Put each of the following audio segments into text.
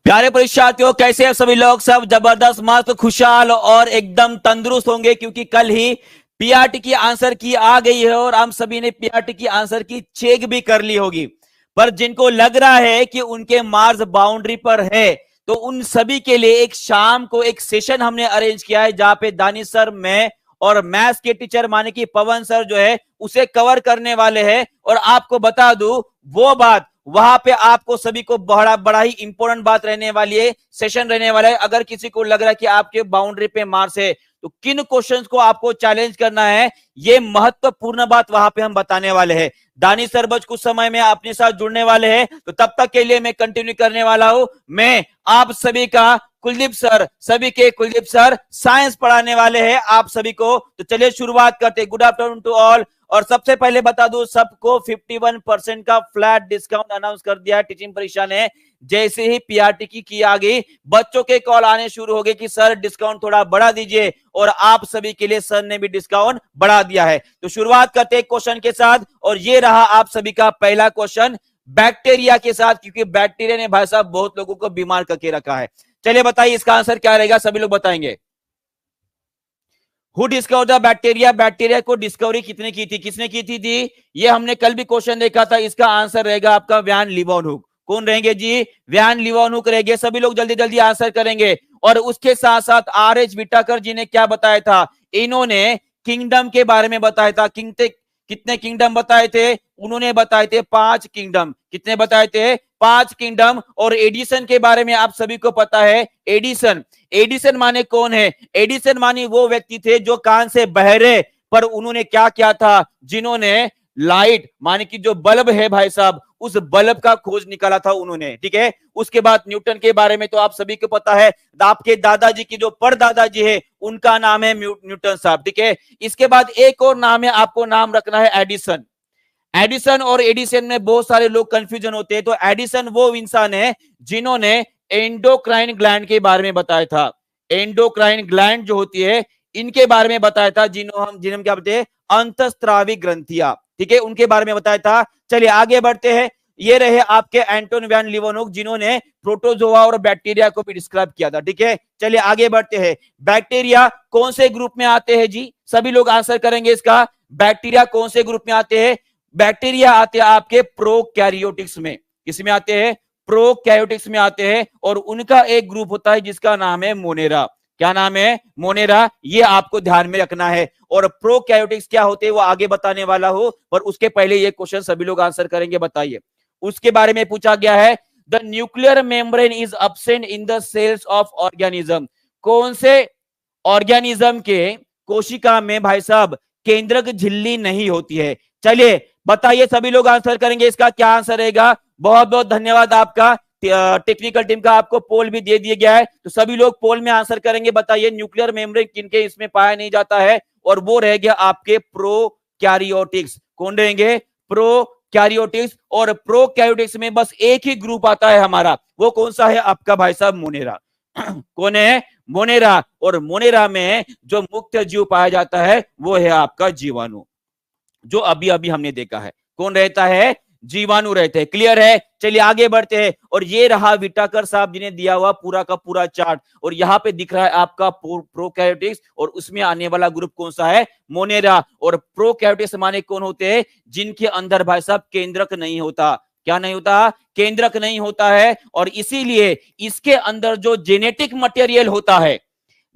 प्यारे परीक्षार्थियों, कैसे हैं सभी लोग? सब जबरदस्त, मस्त, खुशहाल और एकदम तंदुरुस्त होंगे, क्योंकि कल ही पीआरटी की आंसर की आ गई है और हम सभी ने पीआरटी की आंसर की चेक भी कर ली होगी। पर जिनको लग रहा है कि उनके मार्क्स बाउंड्री पर है, तो उन सभी के लिए एक शाम को एक सेशन हमने अरेंज किया है, जहां पे दानिश सर, मैं और मैथ्स के टीचर माने कि पवन सर जो है उसे कवर करने वाले हैं। और आपको बता दूं, वो बात वहां पे आपको सभी को बड़ा बड़ा ही इंपॉर्टेंट बात रहने वाली है, सेशन रहने वाला है। अगर किसी को लग रहा है कि आपके बाउंड्री पे मार्क्स है, तो किन क्वेश्चंस को आपको चैलेंज करना है, ये महत्वपूर्ण बात वहां पे हम बताने वाले हैं। दानिश सर बस कुछ समय में अपने साथ जुड़ने वाले हैं, तो तब तक के लिए मैं कंटिन्यू करने वाला हूं। मैं आप सभी का कुलदीप सर, सभी के कुलदीप सर साइंस पढ़ाने वाले हैं आप सभी को। तो चलिए शुरुआत करते हैं। Good afternoon to all. और सबसे पहले बता दूं सबको 51% का फ्लैट डिस्काउंट अनाउंस कर दिया है टीचिंग परीक्षा ने। जैसे ही पीआरटी की आ गई, बच्चों के कॉल आने शुरू हो गए कि सर डिस्काउंट थोड़ा बढ़ा दीजिए, और आप सभी के लिए सर ने भी डिस्काउंट बढ़ा दिया है। तो शुरुआत करते हैं क्वेश्चन के साथ, और ये रहा आप सभी का पहला क्वेश्चन बैक्टीरिया के साथ, क्योंकि बैक्टीरिया ने भाई साहब बहुत लोगों को बीमार करके रखा है। चलिए बताइए इसका आंसर क्या रहेगा, सभी लोग बताएंगे। Who discover the bacteria? Bacteria को डिस्कवरी कितने की थी, किसने की थी? ये हमने कल भी क्वेश्चन देखा था। इसका आंसर रहेगा आपका वैन लीवनहुक। कौन रहेंगे जी? वैन लीवनहुक रहेंगे। सभी लोग जल्दी जल्दी आंसर करेंगे। और उसके साथ साथ आर.एच. व्हिटेकर जी ने क्या बताया था? इन्होंने किंगडम के बारे में बताया था। कितने किंगडम बताए थे? उन्होंने बताए थे 5 किंगडम। कितने बताए थे? 5 किंगडम। और एडिसन के बारे में आप सभी को पता है। एडिसन, एडिसन माने कौन है? एडिसन माने वो व्यक्ति थे जो कान से बहरे, पर उन्होंने क्या किया था? जिन्होंने लाइट माने कि जो बल्ब है भाई साहब, उस बल्ब का खोज निकाला था उन्होंने। ठीक है। उसके बाद न्यूटन के बारे में तो आप सभी को पता है। आपके दादाजी की जो परदादाजी है, उनका नाम है न्यूटन साहब। ठीक है। इसके बाद एक और नाम है, आपको नाम रखना है एडिसन। एडिसन और एडिसन में बहुत सारे लोग कंफ्यूजन होते हैं। तो एडिसन वो इंसान है जिन्होंने एंडोक्राइन ग्लैंड के बारे में बताया था। एंडोक्राइन ग्लैंड जो होती है, इनके बारे में बताया था, जिन्हें क्या बोलते हैं? अंतस्त्रावी ग्रंथियां। ठीक है, उनके बारे में बताया था। चलिए आगे बढ़ते हैं। ये रहे आपके एंटोन वैन लीवनहुक, जिन्होंने प्रोटोजोआ और बैक्टीरिया को भी डिस्क्राइब किया था। ठीक है। चलिए आगे बढ़ते हैं। बैक्टीरिया कौन से ग्रुप में आते हैं जी? सभी लोग आंसर करेंगे इसका। बैक्टीरिया कौन से ग्रुप में आते हैं? बैक्टीरिया आते हैं आपके प्रोकैरियोटिक्स में। किसमें आते हैं? प्रोकैरियोटिक्स में आते हैं। और उनका एक ग्रुप होता है जिसका नाम है मोनेरा। क्या नाम है? मोनेरा। ये आपको ध्यान में रखना है। और प्रोकैरियोटिक्स क्या होते हैं वो आगे बताने वाला हो, पर उसके पहले ये क्वेश्चन सभी लोग आंसर करेंगे। बताइए। उसके बारे में पूछा गया है, the nuclear membrane is absent in the cells of organism. कौन से ऑर्गेनिज्म के कोशिका में भाई साहब केंद्रक झिल्ली नहीं होती है? चलिए बताइए, सभी लोग आंसर करेंगे। इसका क्या आंसर रहेगा? बहुत बहुत धन्यवाद आपका। टेक्निकल टीम का आपको पोल भी दे दिया गया है, तो सभी लोग पोल में आंसर करेंगे। बताइए न्यूक्लियर मेम्ब्रेन किनके इसमें पाया नहीं जाता है? और वो रह गया आपके प्रोकैरियोटिक्स। कौन रहेंगे? प्रोकैरियोटिक्स। और प्रोकैरियोटिक्स में बस एक ही ग्रुप आता है हमारा, वो कौन सा है? आपका भाई साहब मोनेरा। कौन है? मोनेरा। और मोनेरा में जो मुख्य जीव पाया जाता है वो है आपका जीवाणु, जो अभी अभी हमने देखा है। कौन रहता है? जीवाणु रहते हैं। क्लियर है? चलिए आगे बढ़ते हैं। और ये रहा व्हिटेकर साहब जी ने दिया हुआ पूरा का पूरा चार्ट, और यहाँ पे दिख रहा है आपका प्रोकैरियोटिक्स, और उसमें आने वाला ग्रुप कौन सा है? मोनेरा। और प्रोकैरियोटिक्स माने कौन होते हैं? जिनके अंदर भाई साहब केंद्रक नहीं होता। क्या नहीं होता? केंद्रक नहीं होता है। और इसीलिए इसके अंदर जो जेनेटिक मटेरियल होता है,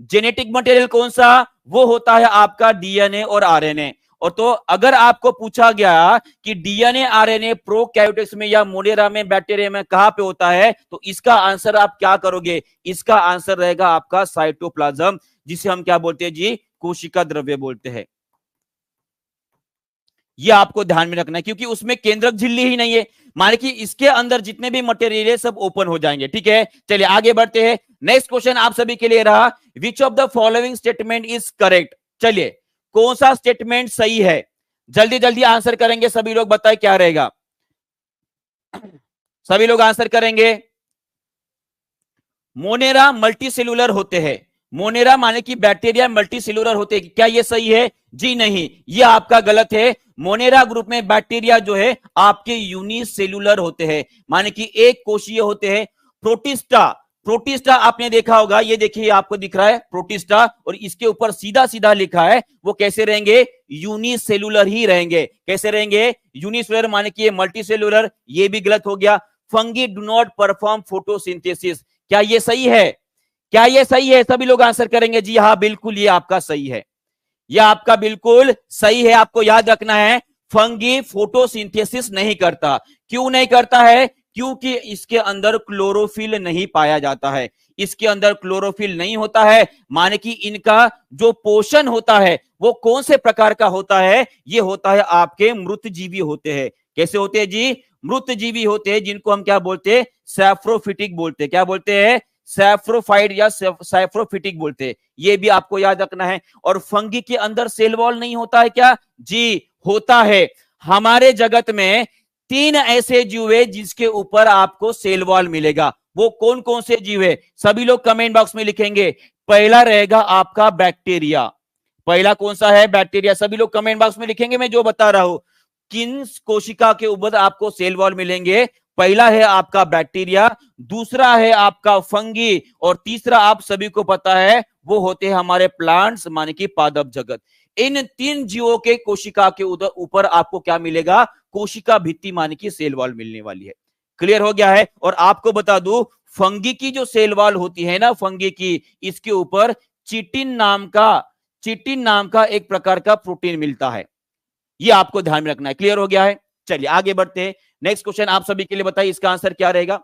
जेनेटिक मटेरियल कौन सा? वो होता है आपका डीएनए और आरएनए। और तो अगर आपको पूछा गया कि डीएनए आरएनए प्रोकैरियोटिक्स में या मोनेरा में, बैक्टीरिया में कहां पे होता है, तो इसका आंसर आप क्या करोगे? इसका आंसर रहेगा आपका साइटोप्लाज्म, जिसे हम क्या बोलते हैं जी? कोशिका द्रव्य बोलते हैं। ये आपको ध्यान में रखना है, क्योंकि उसमें केंद्रक झिल्ली ही नहीं है। माने कि इसके अंदर जितने भी मटेरियल है सब ओपन हो जाएंगे। ठीक है। चलिए आगे बढ़ते हैं। नेक्स्ट क्वेश्चन आप सभी के लिए रहा, which of the following statement is correct? चलिए कौन सा स्टेटमेंट सही है? जल्दी जल्दी आंसर करेंगे सभी लोग। बताए क्या रहेगा? सभी लोग आंसर करेंगे। मोनेरा मल्टीसेलुलर होते हैं। मोनेरा माने कि बैक्टीरिया मल्टीसेलुलर होते हैं। क्या ये सही है? जी नहीं, ये आपका गलत है। मोनेरा ग्रुप में बैक्टीरिया जो है आपके यूनिसेलुलर होते हैं, माने कि एक कोशीय होते हैं। प्रोटिस्टा, प्रोटिस्टा आपने देखा होगा, ये देखिए आपको दिख रहा है प्रोटिस्टा, और इसके ऊपर सीधा सीधा लिखा है, वो कैसे रहेंगे, यूनिसेलुलर ही रहेंगे। कैसे रहेंगे, यूनिसेलुलर, माने कि ये मल्टीसेलुलर, ये भी गलत हो गया। Fungi do not perform photosynthesis, क्या ये सही है, क्या ये सही है, सभी लोग आंसर करेंगे जी हाँ बिल्कुल ये आपका सही है, ये आपका बिल्कुल सही है। आपको याद रखना है फंगी फोटोसिंथेसिस नहीं करता। क्यों नहीं करता है, क्योंकि इसके अंदर क्लोरोफिल नहीं पाया जाता है, इसके अंदर क्लोरोफिल नहीं होता है, माने कि इनका जो पोषण होता है वो कौन से प्रकार का होता है, ये होता है आपके मृतजीवी होते हैं। कैसे होते हैं जी, मृतजीवी होते हैं, जिनको हम क्या बोलते हैं, सैप्रोफिटिक बोलते हैं। क्या बोलते हैं, सैप्रोफाइट या सैप्रोफिटिक बोलते हैं, ये भी आपको याद रखना है। और फंगी के अंदर सेल वॉल नहीं होता है क्या, जी होता है। हमारे जगत में 3 ऐसे जीव है जिसके ऊपर आपको सेल वॉल मिलेगा, वो कौन कौन से जीव है, सभी लोग कमेंट बॉक्स में लिखेंगे। पहला रहेगा आपका बैक्टीरिया, पहला कौन सा है, बैक्टीरिया, सभी लोग कमेंट बॉक्स में लिखेंगे मैं जो बता रहा हूं, किन कोशिका के ऊपर आपको सेल वॉल मिलेंगे। पहला है आपका बैक्टीरिया, दूसरा है आपका फंगी, और तीसरा आप सभी को पता है वो होते हैं हमारे प्लांट्स, माने कि पादप जगत। इन 3 जीवों के कोशिका के ऊपर आपको क्या मिलेगा, कोशिका भित्ति, माने कि सेल वॉल मिलने वाली है। क्लियर हो गया है। और आपको बता दूं फंगी की जो सेल वॉल होती है ना, फंगी की, इसके ऊपर चिटिन नाम का एक प्रकार का प्रोटीन मिलता है, ये आपको ध्यान में रखना है। क्लियर हो गया है, चलिए आगे बढ़ते हैं। नेक्स्ट क्वेश्चन आप सभी के लिए बताइए, इसका आंसर क्या रहेगा।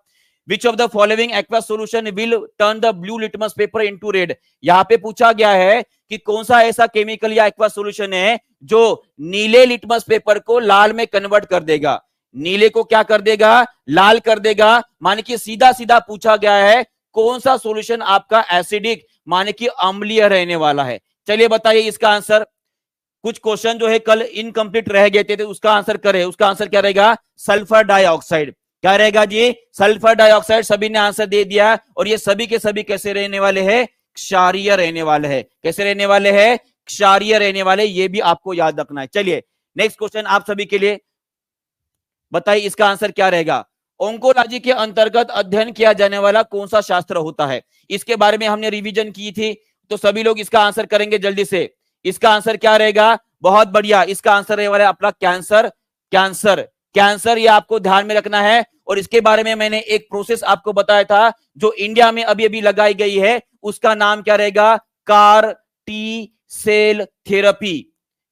Which of the following aqueous solution will turn the blue litmus paper into red. यहां पे पूछा गया है कि कौन सा ऐसा केमिकल या एक्वस सॉल्यूशन है जो नीले लिटमस पेपर को लाल में कन्वर्ट कर देगा, नीले को क्या कर देगा, लाल कर देगा। माने कि सीधा सीधा पूछा गया है कौन सा सॉल्यूशन आपका एसिडिक, माने कि अम्लीय रहने वाला है। चलिए बताइए इसका आंसर। कुछ क्वेश्चन जो है कल इनकम्प्लीट रह गए थे, उसका आंसर करें। उसका आंसर क्या रहेगा, सल्फर डाइऑक्साइड। क्या रहेगा जी, सल्फर डाइऑक्साइड। सभी ने आंसर दे दिया, और ये सभी के सभी कैसे रहने वाले हैं, क्षारीय रहने वाले हैं। कैसे रहने वाले हैं, क्षारीय रहने वाले, ये भी आपको याद रखना है। चलिए नेक्स्ट क्वेश्चन आप सभी के लिए, बताइए इसका आंसर क्या रहेगा। ओंकोलॉजी के अंतर्गत अध्ययन किया जाने वाला कौन सा शास्त्र होता है, इसके बारे में हमने रिवीजन की थी, तो सभी लोग इसका आंसर करेंगे जल्दी से। इसका आंसर क्या रहेगा, बहुत बढ़िया, इसका आंसर रहेगा वाला अपना कैंसर। कैंसर, कैंसर, ये आपको ध्यान में रखना है। और इसके बारे में मैंने एक प्रोसेस आपको बताया था जो इंडिया में अभी अभी लगाई गई है, उसका नाम क्या रहेगा, CAR T cell therapy.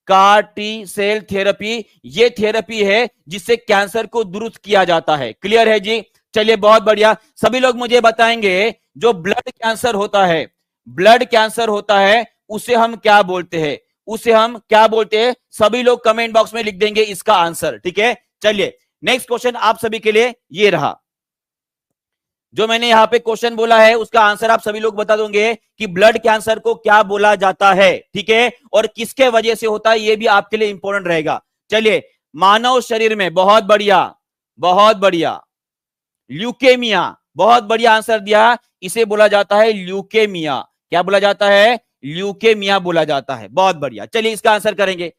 CAR T cell therapy, ये थेरेपी है जिससे कैंसर को दुरुस्त किया जाता है। क्लियर है जी, चलिए बहुत बढ़िया। सभी लोग मुझे बताएंगे जो ब्लड कैंसर होता है, ब्लड कैंसर होता है, उसे हम क्या बोलते हैं, उसे हम क्या बोलते हैं, सभी लोग कमेंट बॉक्स में लिख देंगे इसका आंसर। ठीक है, चलिए नेक्स्ट क्वेश्चन आप सभी के लिए ये रहा। जो मैंने यहां पे क्वेश्चन बोला है उसका आंसर आप सभी लोग बता दोगे कि ब्लड कैंसर को क्या बोला जाता है, ठीक है, और किसके वजह से होता है, ये भी आपके लिए इंपॉर्टेंट रहेगा। चलिए, मानव शरीर में, बहुत बढ़िया बहुत बढ़िया, ल्यूकेमिया, बहुत बढ़िया आंसर दिया, इसे बोला जाता है ल्यूकेमिया। क्या बोला जाता है, ल्यूकेमिया बोला जाता है। बहुत बढ़िया, चलिए इसका आंसर करेंगे।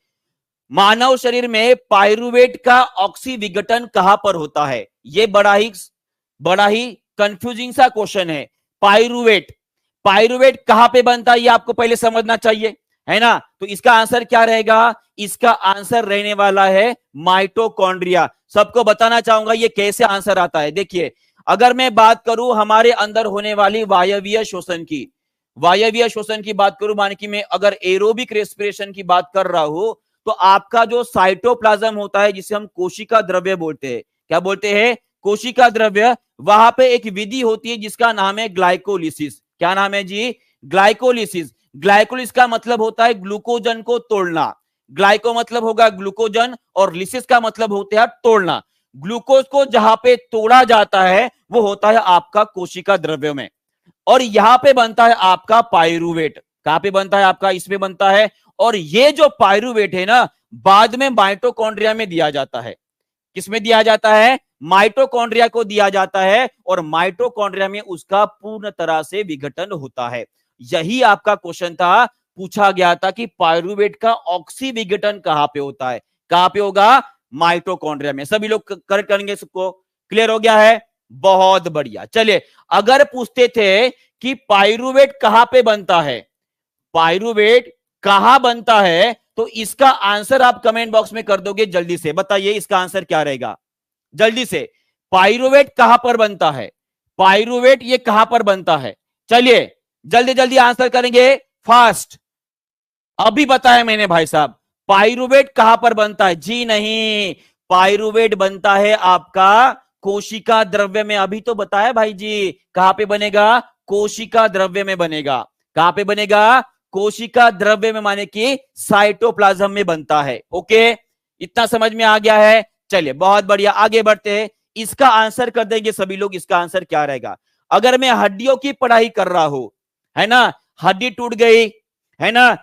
मानव शरीर में पायरुवेट का ऑक्सी विघटन कहां पर होता है, यह बड़ा ही कंफ्यूजिंग सा क्वेश्चन है। पायरुवेट, पायरुवेट कहां पे बनता है, ये आपको पहले समझना चाहिए, है ना। तो इसका आंसर क्या रहेगा, इसका आंसर रहने वाला है माइटोकॉन्ड्रिया। सबको बताना चाहूंगा ये कैसे आंसर आता है। देखिए, अगर मैं बात करूं हमारे अंदर होने वाली वायवीय श्वसन की, वायवीय श्वसन की बात करूं, माने कि मैं अगर एरोबिक रेस्पिरेशन की बात कर रहा हूं, तो आपका जो साइटोप्लाज्म होता है, जिसे हम कोशिका द्रव्य बोलते हैं, क्या बोलते हैं, कोशिका द्रव्य, वहां पे एक विधि होती है जिसका नाम है ग्लाइकोलिसिस। क्या नाम है जी, ग्लाइकोलिसिस। ग्लाइकोलिसिस का मतलब होता है ग्लूकोजन को तोड़ना। ग्लाइको मतलब होगा ग्लूकोजन, और लिसिस का मतलब होता है तोड़ना। ग्लूकोज को जहां पे तोड़ा जाता है वो होता है आपका कोशिका द्रव्य में, और यहां पे बनता है आपका पायरुवेट। कहां पे बनता है आपका, इसमें बनता है। और ये जो पायरुवेट है ना, बाद में माइटोकॉन्ड्रिया में दिया जाता है। किसमें दिया जाता है, माइटोकॉन्ड्रिया को दिया जाता है, और माइटोकॉन्ड्रिया में उसका पूर्ण तरह से विघटन होता है। यही आपका क्वेश्चन था, पूछा गया था कि पायरुवेट का ऑक्सी विघटन कहां पे होता है, कहां पे होगा, माइटोकॉन्ड्रिया में। सभी लोग करेक्ट करेंगे, सबको क्लियर हो गया है। बहुत बढ़िया। चलिए, अगर पूछते थे कि पाइरूवेट कहां पे बनता है, पाइरूवेट कहां बनता है, तो इसका आंसर आप कमेंट बॉक्स में कर दोगे। जल्दी से बताइए इसका आंसर क्या रहेगा, जल्दी से। पाइरूवेट कहां पर बनता है, पाइरूवेट ये कहां पर बनता है? चलिए जल्दी जल्दी आंसर करेंगे, फास्ट। अभी बताया मैंने भाई साहब, पाइरूवेट कहां पर बनता है? जी नहीं, पाइरूवेट बनता है आपका कोशिका द्रव्य में। अभी तो बताया भाई जी, कहां पे बनेगा? कोशिका द्रव्य में बनेगा। कहां पे बनेगा? कोशिका द्रव्य में, माने कि साइटोप्लाज्म में बनता है। ओके, इतना समझ में आ गया है? चलिए बहुत बढ़िया, आगे बढ़ते हैं। इसका आंसर कर देंगे सभी लोग। इसका आंसर क्या रहेगा? अगर मैं हड्डियों की पढ़ाई कर रहा हूं, है ना, हड्डी टूट गई, है ना,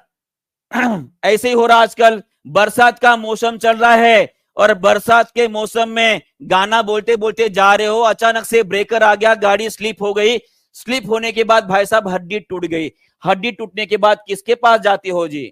ऐसे ही हो रहा आजकल, बरसात का मौसम चल रहा है और बरसात के मौसम में गाना बोलते बोलते जा रहे हो, अचानक से ब्रेकर आ गया, गाड़ी स्लिप हो गई। स्लिप होने के बाद भाई साहब हड्डी टूट गई। हड्डी टूटने के बाद किसके पास जाते हो जी?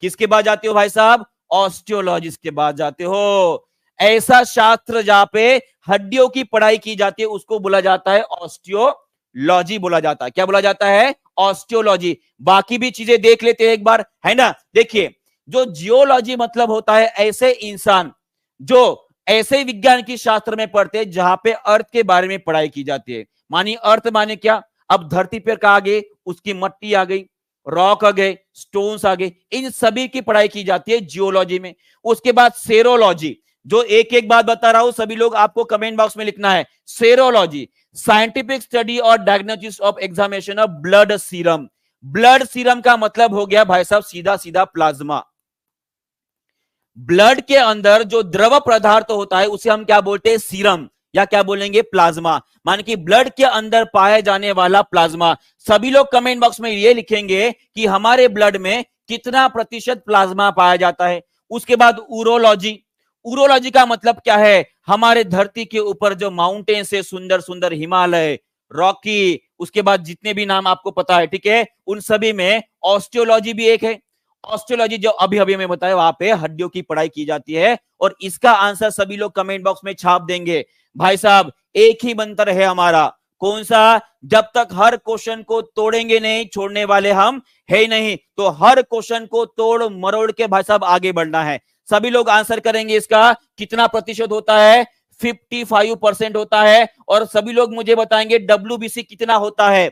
किसके पास जाते हो भाई साहब? ऑस्टियोलॉजिस्ट के पास जाते हो। ऐसा शास्त्र जहां पे हड्डियों की पढ़ाई की जाती है उसको बोला जाता है ऑस्टियोलॉजी बोला जाता है। क्या बोला जाता है? ऑस्टियोलॉजी। बाकी भी चीजें देख लेते हैं एक बार, है ना। देखिए, जो जियोलॉजी मतलब होता है ऐसे इंसान जो ऐसे विज्ञान की शास्त्र में पढ़ते हैं जहां पे अर्थ के बारे में पढ़ाई की जाती है। मानी अर्थ माने क्या? अब धरती पर कहा गई, उसकी मट्टी आ गई, रॉक आ गए, स्टोन्स आ गए, इन सभी की पढ़ाई की जाती है जियोलॉजी में। उसके बाद सेरोलॉजी, जो एक एक बात बता रहा हूं, सभी लोग आपको कमेंट बॉक्स में लिखना है। सेरोलॉजी, साइंटिफिक स्टडी और diagnosis of examination of blood serum. Blood serum का मतलब हो गया भाई साहब सीधा सीधा प्लाज्मा। ब्लड के अंदर जो द्रव पदार्थ होता है उसे हम क्या बोलते हैं? सीरम, या क्या बोलेंगे? प्लाज्मा। मान कि ब्लड के अंदर पाए जाने वाला प्लाज्मा। सभी लोग कमेंट बॉक्स में ये लिखेंगे कि हमारे ब्लड में कितना प्रतिशत प्लाज्मा पाया जाता है। उसके बाद यूरोलॉजी, यूरोलॉजी का मतलब क्या है? हमारे धरती के ऊपर जो माउंटेन से सुंदर सुंदर हिमालय, रॉकी, उसके बाद जितने भी नाम आपको पता है, ठीक है, उन सभी में ऑस्टियोलॉजी भी एक है। ऑस्टियोलॉजी जो अभी अभी मैं बताया, वहां पे हड्डियों की पढ़ाई की जाती है। और इसका आंसर सभी लोग कमेंट बॉक्स में छाप देंगे। भाई साहब एक ही मंत्र है हमारा, कौन सा? जब तक हर क्वेश्चन को तोड़ेंगे नहीं, छोड़ने वाले हम है ही नहीं। तो हर क्वेश्चन को तोड़ मरोड़ के भाई साहब आगे बढ़ना है। सभी लोग आंसर करेंगे इसका कितना प्रतिशत होता है? 55% होता है। और सभी लोग मुझे बताएंगे डब्ल्यूबीसी कितना होता है?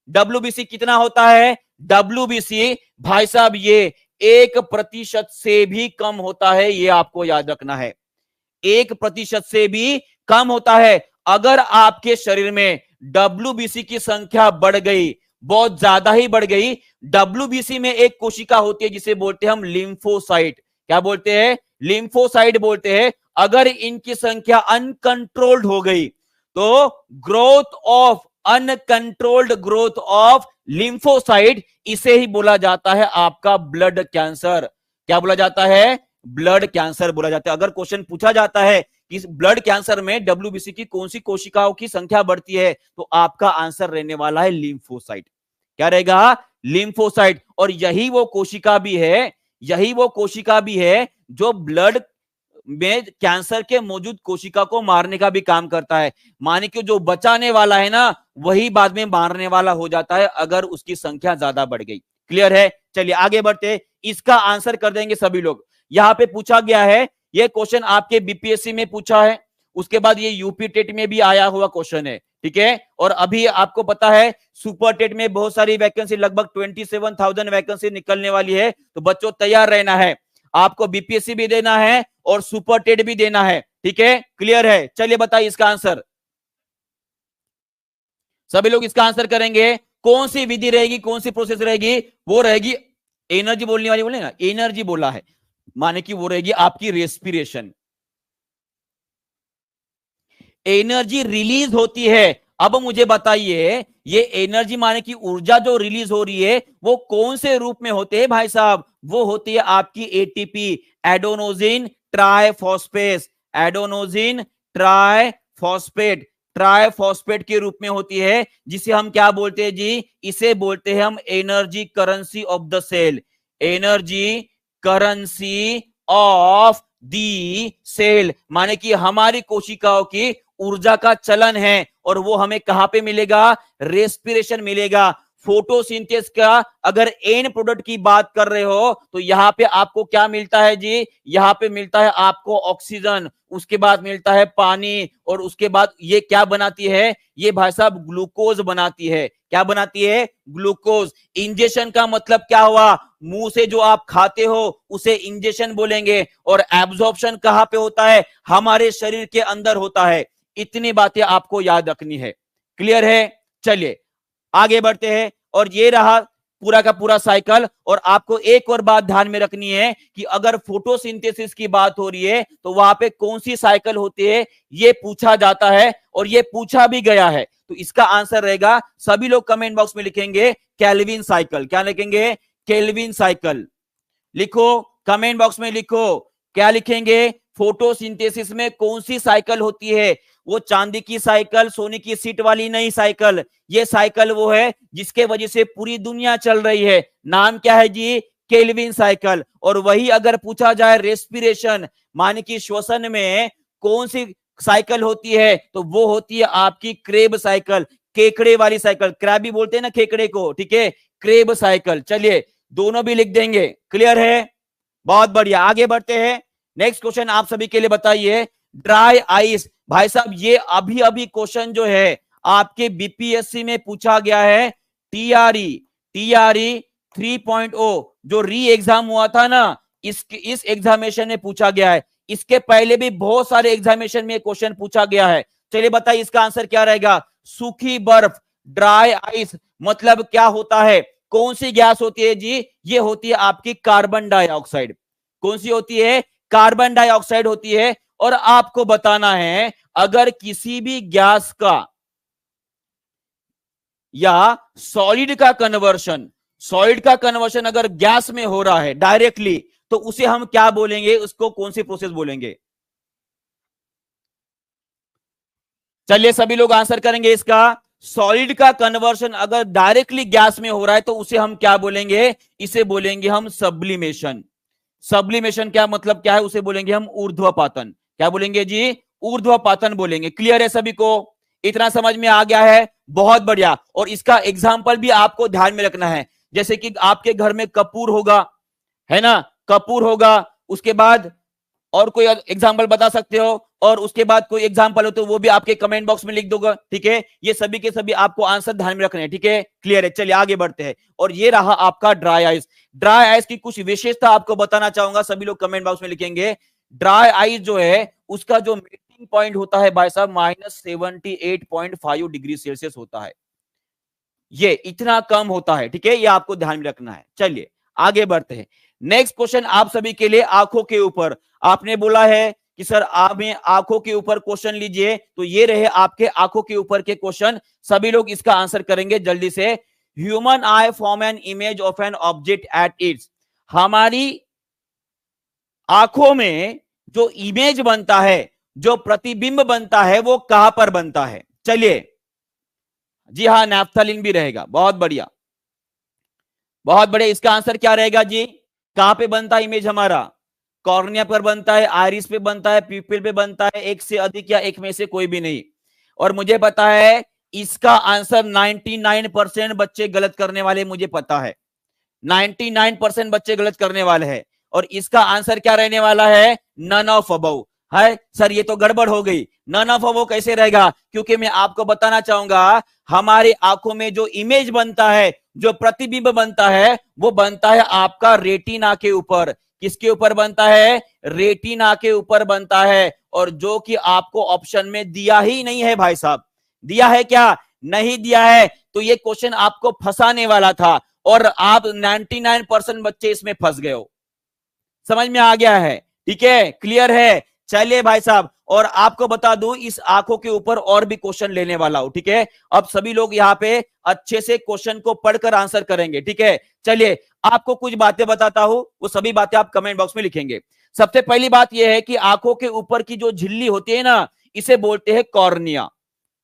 डब्ल्यूबीसी कितना होता है? डब्ल्यूबीसी भाई साहब ये 1% से भी कम होता है, ये आपको याद रखना है। 1% से भी कम होता है। अगर आपके शरीर में डब्ल्यूबीसी की संख्या बढ़ गई, बहुत ज्यादा ही बढ़ गई, डब्ल्यूबीसी में एक कोशिका होती है जिसे बोलते हैं हम लिम्फोसाइट। क्या बोलते हैं? लिम्फोसाइट बोलते हैं। अगर इनकी संख्या अनकंट्रोल्ड हो गई तो growth of uncontrolled growth of lymphocyte, इसे ही बोला जाता है आपका ब्लड कैंसर। क्या बोला जाता है? ब्लड कैंसर बोला जाता है। अगर क्वेश्चन पूछा जाता है कि ब्लड कैंसर में डब्ल्यूबीसी की कौन सी कोशिकाओं की संख्या बढ़ती है, तो आपका आंसर रहने वाला है लिम्फोसाइट। क्या रहेगा? लिम्फोसाइट। और यही वो कोशिका भी है, यही वो कोशिका भी है जो ब्लड में कैंसर के मौजूद कोशिका को मारने का भी काम करता है। माने कि जो बचाने वाला है ना, वही बाद में मारने वाला हो जाता है अगर उसकी संख्या ज्यादा बढ़ गई। क्लियर है? चलिए आगे बढ़ते। इसका आंसर कर देंगे सभी लोग। यहां पे पूछा गया है, ये क्वेश्चन आपके बीपीएससी में पूछा है, उसके बाद ये यूपी टेट में भी आया हुआ क्वेश्चन है, ठीक है। और अभी आपको पता है सुपर टेट में बहुत सारी वैकेंसी, लगभग 27,000 वैकेंसी निकलने वाली है। तो बच्चों तैयार रहना है, आपको बीपीएससी भी देना है और सुपर टेट भी देना है, ठीक है। क्लियर है? चलिए बताइए इसका आंसर। सभी लोग इसका आंसर करेंगे। कौन सी विधि रहेगी, कौन सी प्रोसेस रहेगी? वो रहेगी एनर्जी बोलने वाली, बोले ना एनर्जी बोला है, माने कि वो रहेगी आपकी रेस्पिरेशन। एनर्जी रिलीज होती है। अब मुझे बताइए ये एनर्जी माने कि ऊर्जा जो रिलीज हो रही है वो कौन से रूप में होते हैं भाई साहब? वो होती है आपकी एटीपी, एडोनोजिन ट्राइफॉस्फेट। एडोनोजिन ट्राइफॉस्फेट, ट्राइफॉस्फेट के रूप में होती है, जिसे हम क्या बोलते हैं जी? इसे बोलते हैं हम energy currency of the cell. Energy currency of the cell, माने कि हमारी कोशिकाओं की ऊर्जा का चलन है, और वो हमें कहां पे मिलेगा? रेस्पिरेशन मिलेगा। फोटोसिंथेसिस का अगर एन प्रोडक्ट की बात कर रहे हो तो यहां पे आपको क्या मिलता है जी? यहां पे मिलता है आपको ऑक्सीजन, उसके बाद मिलता है पानी, और उसके बाद ये क्या बनाती है? ये भाई साहब ग्लूकोज बनाती है। क्या बनाती है? ग्लूकोज। इंजेक्शन का मतलब क्या हुआ? मुंह से जो आप खाते हो उसे इंजेक्शन बोलेंगे, और एब्जॉर्प्शन कहां पे होता है? हमारे शरीर के अंदर होता है। इतनी बातें आपको याद रखनी है। क्लियर है? चलिए आगे बढ़ते हैं। और ये रहा पूरा का पूरा साइकिल। और आपको एक और बात ध्यान में रखनी है कि अगर फोटोसिंथेसिस की बात हो रही है तो वहां पे कौन सी साइकिल होती है, ये पूछा जाता है, और ये पूछा भी गया है। तो इसका आंसर रहेगा, सभी लोग कमेंट बॉक्स में लिखेंगे केल्विन साइकिल। क्या लिखेंगे? Calvin cycle. लिखो, कमेंट बॉक्स में लिखो, क्या लिखेंगे? फोटोसिंथेसिस में कौन सी साइकिल होती है? वो चांदी की साइकिल, सोने की सीट वाली नहीं साइकिल। ये साइकिल वो है जिसके वजह से पूरी दुनिया चल रही है। नाम क्या है जी? Calvin cycle. और वही अगर पूछा जाए रेस्पिरेशन, माने कि श्वसन में कौन सी साइकिल होती है, तो वो होती है आपकी क्रेब साइकिल, केकड़े वाली साइकिल। क्रैब भी बोलते हैं ना केकड़े को, ठीक है? Krebs cycle. चलिए दोनों भी लिख देंगे। क्लियर है? बहुत बढ़िया, आगे बढ़ते हैं। नेक्स्ट क्वेश्चन आप सभी के लिए बताइए, ड्राई आइस। भाई साहब ये अभी अभी क्वेश्चन जो है आपके बीपीएससी में पूछा गया है। टीआरई 3.0 जो री एग्जाम हुआ था ना, इस एग्जामिनेशन में पूछा गया है। इसके पहले भी बहुत सारे एग्जामिनेशन में क्वेश्चन पूछा गया है। चलिए बताइए इसका आंसर क्या रहेगा? सूखी बर्फ, ड्राई आइस मतलब क्या होता है? कौन सी गैस होती है जी? ये होती है आपकी कार्बन डाइऑक्साइड। कौन सी होती है? कार्बन डाइऑक्साइड होती है। और आपको बताना है, अगर किसी भी गैस का या सॉलिड का कन्वर्शन अगर गैस में हो रहा है डायरेक्टली, तो उसे हम क्या बोलेंगे? उसको कौन सी प्रोसेस बोलेंगे? चलिए सभी लोग आंसर करेंगे इसका। सॉलिड का कन्वर्शन अगर डायरेक्टली गैस में हो रहा है तो उसे हम क्या बोलेंगे? इसे बोलेंगे हम सब्लिमेशन। सब्लिमेशन क्या मतलब क्या है? उसे बोलेंगे हम ऊर्ध्वपातन। क्या बोलेंगे जी? ऊर्ध्वपातन बोलेंगे। क्लियर है सभी को? इतना समझ में आ गया है? बहुत बढ़िया। और इसका एग्जाम्पल भी आपको ध्यान में रखना है। जैसे कि आपके घर में कपूर होगा, है ना? कपूर होगा, उसके बाद और कोई एग्जाम्पल बता सकते हो, और उसके बाद कोई एग्जाम्पल हो तो वो भी आपके कमेंट बॉक्स में लिख दोगे, ठीक है? ये सभी के सभी आपको आंसर ध्यान में रखने हैं, ठीक है? क्लियर है? चलिए आगे बढ़ते हैं। और ये रहा आपका ड्राई आइस। ड्राई आइस की कुछ विशेषता आपको बताना चाहूंगा, सभी लोग कमेंट बॉक्स में लिखेंगे। ड्राई आइस जो है उसका जो मेल्टिंग पॉइंट होता है भाई साहब -78.5 डिग्री सेल्सियस होता है। ये इतना कम होता है, ठीक है? ये आपको ध्यान में रखना है। चलिए आगे बढ़ते हैं। नेक्स्ट क्वेश्चन आप सभी के लिए आंखों के ऊपर। आपने बोला है कि सर आप आंखों के ऊपर क्वेश्चन लीजिए, तो ये रहे आपके आंखों के ऊपर के क्वेश्चन। सभी लोग इसका आंसर करेंगे जल्दी से। Human I form an image of an object at its. हमारी आंखों में जो इमेज बनता है, जो प्रतिबिंब बनता है, वो कहां पर बनता है? चलिए, जी हाँ, नैप्थलीन भी रहेगा। बहुत बढ़िया, बहुत बढ़िया। इसका आंसर क्या रहेगा जी? कहां पे बनता है इमेज हमारा? कॉर्निया पर बनता है, आइरिस पे बनता है, प्यूपिल पे बनता है, एक से अधिक या एक में से कोई भी नहीं। और मुझे पता है इसका आंसर 99% बच्चे गलत करने वाले, मुझे पता है 99% बच्चे गलत करने वाले हैं। और इसका आंसर क्या रहने वाला है? None of above. है सर ये तो गड़बड़ हो गई। नन ऑफ अबव कैसे रहेगा? क्योंकि मैं आपको बताना चाहूंगा, हमारी आंखों में जो इमेज बनता है, जो प्रतिबिंब बनता है, वो बनता है आपका रेटिना के ऊपर। किसके ऊपर बनता है? रेटिना के ऊपर बनता है। और जो कि आपको ऑप्शन में दिया ही नहीं है भाई साहब। दिया है क्या? नहीं दिया है। तो ये क्वेश्चन आपको फंसाने वाला था, और आप 99% बच्चे इसमें फंस गए हो। समझ में आ गया है? ठीक है, क्लियर है? चलिए भाई साहब, और आपको बता दूं इस आंखों के ऊपर और भी क्वेश्चन लेने वाला हूं, ठीक है? अब सभी लोग यहाँ पे अच्छे से क्वेश्चन को पढ़कर आंसर करेंगे, ठीक है? चलिए आपको कुछ बातें बताता हूं, वो सभी बातें आप कमेंट बॉक्स में लिखेंगे। सबसे पहली बात यह है कि आंखों के ऊपर की जो झिल्ली होती है ना, इसे बोलते हैं कॉर्निया।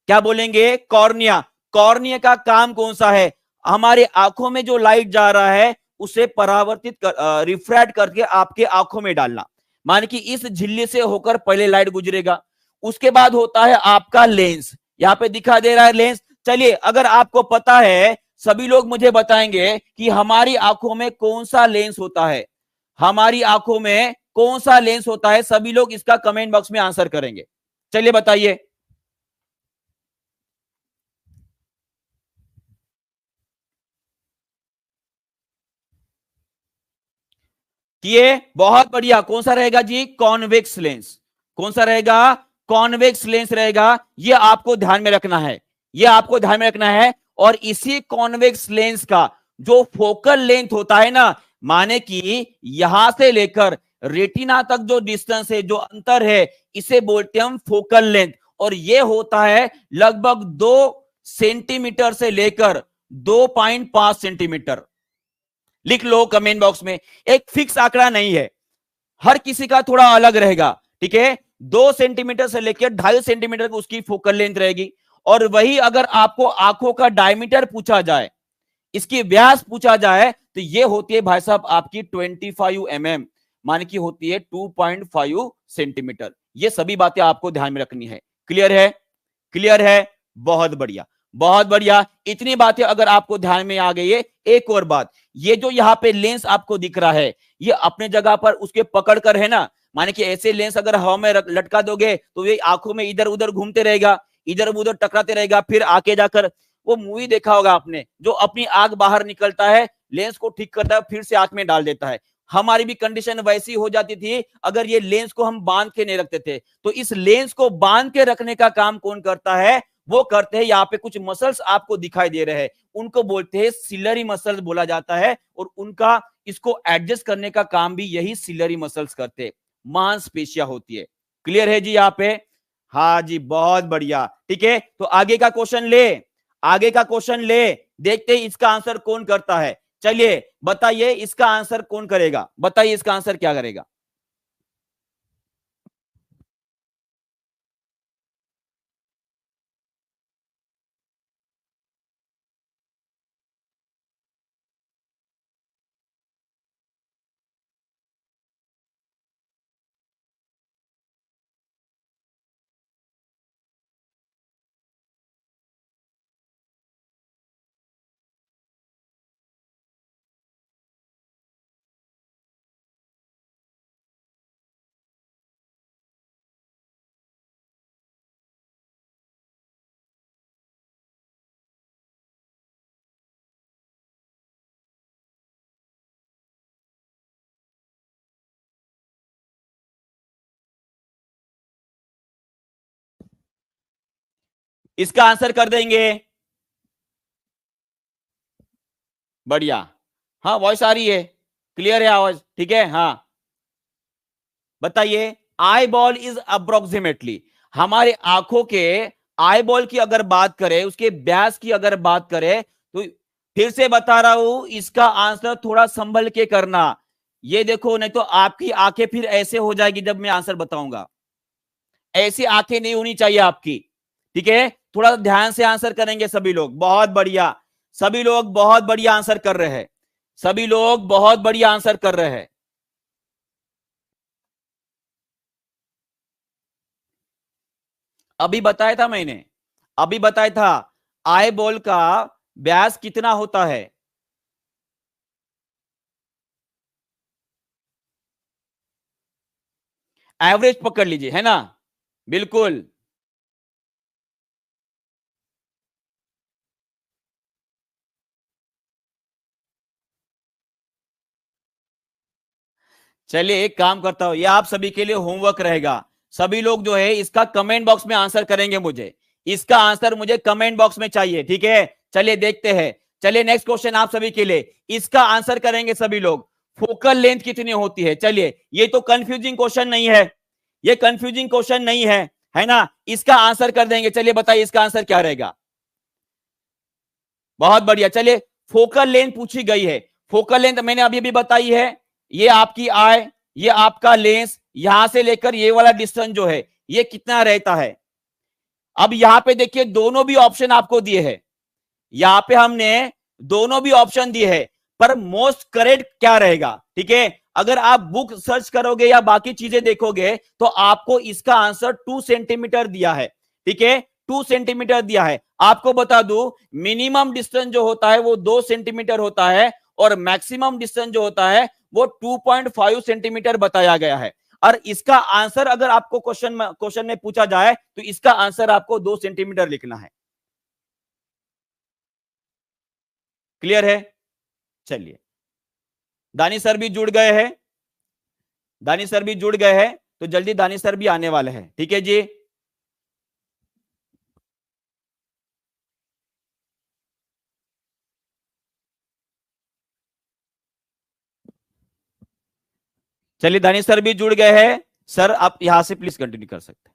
क्या बोलेंगे? कॉर्निया। कॉर्निया का काम कौन सा है? हमारे आंखों में जो लाइट जा रहा है उसे परावर्तित रिफ्रैक्ट करके आपके आंखों में डालना। मान कि इस झिल्ली से होकर पहले लाइट गुजरेगा, उसके बाद होता है आपका लेंस, यहां पे दिखा दे रहा है लेंस। चलिए अगर आपको पता है, सभी लोग मुझे बताएंगे कि हमारी आंखों में कौन सा लेंस होता है, हमारी आंखों में कौन सा लेंस होता है, सभी लोग इसका कमेंट बॉक्स में आंसर करेंगे। चलिए बताइए। किए, बहुत बढ़िया। कौन सा रहेगा जी? Convex lens. कौन सा रहेगा? कॉन्वेक्स लेंस रहेगा। ये आपको ध्यान में रखना है, ये आपको ध्यान में रखना है। और इसी कॉन्वेक्स लेंस का जो फोकल लेंथ होता है ना, माने कि यहां से लेकर रेटिना तक जो डिस्टेंस है, जो अंतर है, इसे बोलते हैं हम फोकल लेंथ। और ये होता है लगभग 2 सेंटीमीटर से लेकर 2.5 सेंटीमीटर। लिख लो कमेंट बॉक्स में, एक फिक्स आंकड़ा नहीं है, हर किसी का थोड़ा अलग रहेगा, ठीक है। 2 सेंटीमीटर से लेकर 2.5 सेंटीमीटर उसकी फोकल लेंथ रहेगी। और वही अगर आपको आंखों का डायमीटर पूछा जाए, इसकी व्यास पूछा जाए, तो ये होती है भाई साहब आपकी 25 mm, मान की होती है 2.5 सेंटीमीटर। ये सभी बातें आपको ध्यान में रखनी है। क्लियर है? क्लियर है? बहुत बढ़िया, बहुत बढ़िया। इतनी बातें अगर आपको ध्यान में आ गई है, एक और बात, ये जो यहां पे लेंस आपको दिख रहा है, ये अपने जगह पर उसके पकड़ कर है ना, माने कि ऐसे लेंस अगर हवा में लटका दोगे तो ये आंखों में इधर उधर घूमते रहेगा, इधर उधर टकराते रहेगा, फिर आके जाकर, वो मूवी देखा होगा आपने, जो अपनी आंख बाहर निकलता है, लेंस को ठीक करता है, फिर से आंख में डाल देता है। हमारी भी कंडीशन वैसी हो जाती थी अगर ये लेंस को हम बांध के नहीं रखते थे। तो इस लेंस को बांध के रखने का काम कौन करता है? वो करते हैं, यहाँ पे कुछ मसल्स आपको दिखाई दे रहे हैं, उनको बोलते हैं सिलरी मसल्स बोला जाता है। और उनका इसको एडजस्ट करने का काम भी यही सिलरी मसल्स करते हैं, मांसपेशियां होती है। क्लियर है जी यहाँ पे? हाँ जी, बहुत बढ़िया। ठीक है, तो आगे का क्वेश्चन ले, आगे का क्वेश्चन ले, देखते हैं इसका आंसर कौन करता है। चलिए बताइए इसका आंसर कौन करेगा, बताइए इसका आंसर क्या करेगा। इसका आंसर कर देंगे। बढ़िया, हाँ वॉइस आ रही है, क्लियर है आवाज? ठीक है, हाँ बताइए। आई बॉल इज अप्रोक्सीमेटली, हमारे आंखों के आई बॉल की अगर बात करें, उसके व्यास की अगर बात करें, तो फिर से बता रहा हूं, इसका आंसर थोड़ा संभल के करना। ये देखो, नहीं तो आपकी आंखें फिर ऐसे हो जाएगी जब मैं आंसर बताऊंगा, ऐसी आंखें नहीं होनी चाहिए आपकी। ठीक है, थोड़ा ध्यान से आंसर करेंगे सभी लोग। बहुत बढ़िया, सभी लोग बहुत बढ़िया आंसर कर रहे हैं, सभी लोग बहुत बढ़िया आंसर कर रहे हैं। अभी बताया था मैंने, अभी बताया था, आई बॉल का व्यास कितना होता है। एवरेज पकड़ लीजिए, है ना? बिल्कुल। चलिए एक काम करता हूं, ये आप सभी के लिए होमवर्क रहेगा। सभी लोग जो है इसका कमेंट बॉक्स में आंसर करेंगे, मुझे इसका आंसर मुझे कमेंट बॉक्स में चाहिए। ठीक है, चलिए देखते हैं। चलिए नेक्स्ट क्वेश्चन आप सभी के लिए, इसका आंसर करेंगे सभी लोग। फोकल लेंथ कितनी होती है? चलिए, ये तो कंफ्यूजिंग क्वेश्चन नहीं है, ये कंफ्यूजिंग क्वेश्चन नहीं है ना? इसका आंसर कर देंगे। चलिए बताइए इसका आंसर क्या रहेगा। बहुत बढ़िया। चलिए, फोकल लेंथ पूछी गई है, फोकल लेंथ मैंने अभी भी बताई है, ये आपकी आई, ये आपका लेंस, यहां से लेकर ये वाला डिस्टेंस जो है, ये कितना रहता है। अब यहां पे देखिए, दोनों भी ऑप्शन आपको दिए हैं, यहां पे हमने दोनों भी ऑप्शन दिए हैं, पर मोस्ट करेक्ट क्या रहेगा? ठीक है, अगर आप बुक सर्च करोगे या बाकी चीजें देखोगे तो आपको इसका आंसर 2 सेंटीमीटर दिया है, ठीक है, 2 सेंटीमीटर दिया है। आपको बता दूं मिनिमम डिस्टेंस जो होता है वो 2 सेंटीमीटर होता है और मैक्सिमम डिस्टेंस जो होता है वो 2.5 सेंटीमीटर बताया गया है। और इसका आंसर अगर आपको क्वेश्चन में पूछा जाए तो इसका आंसर आपको 2 सेंटीमीटर लिखना है। क्लियर है? चलिए, दानी सर भी जुड़ गए हैं, दानी सर भी जुड़ गए हैं, तो जल्दी दानी सर भी आने वाले हैं, ठीक है जी। चलिए, दानी सर भी जुड़ गए हैं। सर आप यहां से प्लीज कंटिन्यू कर सकते हैं।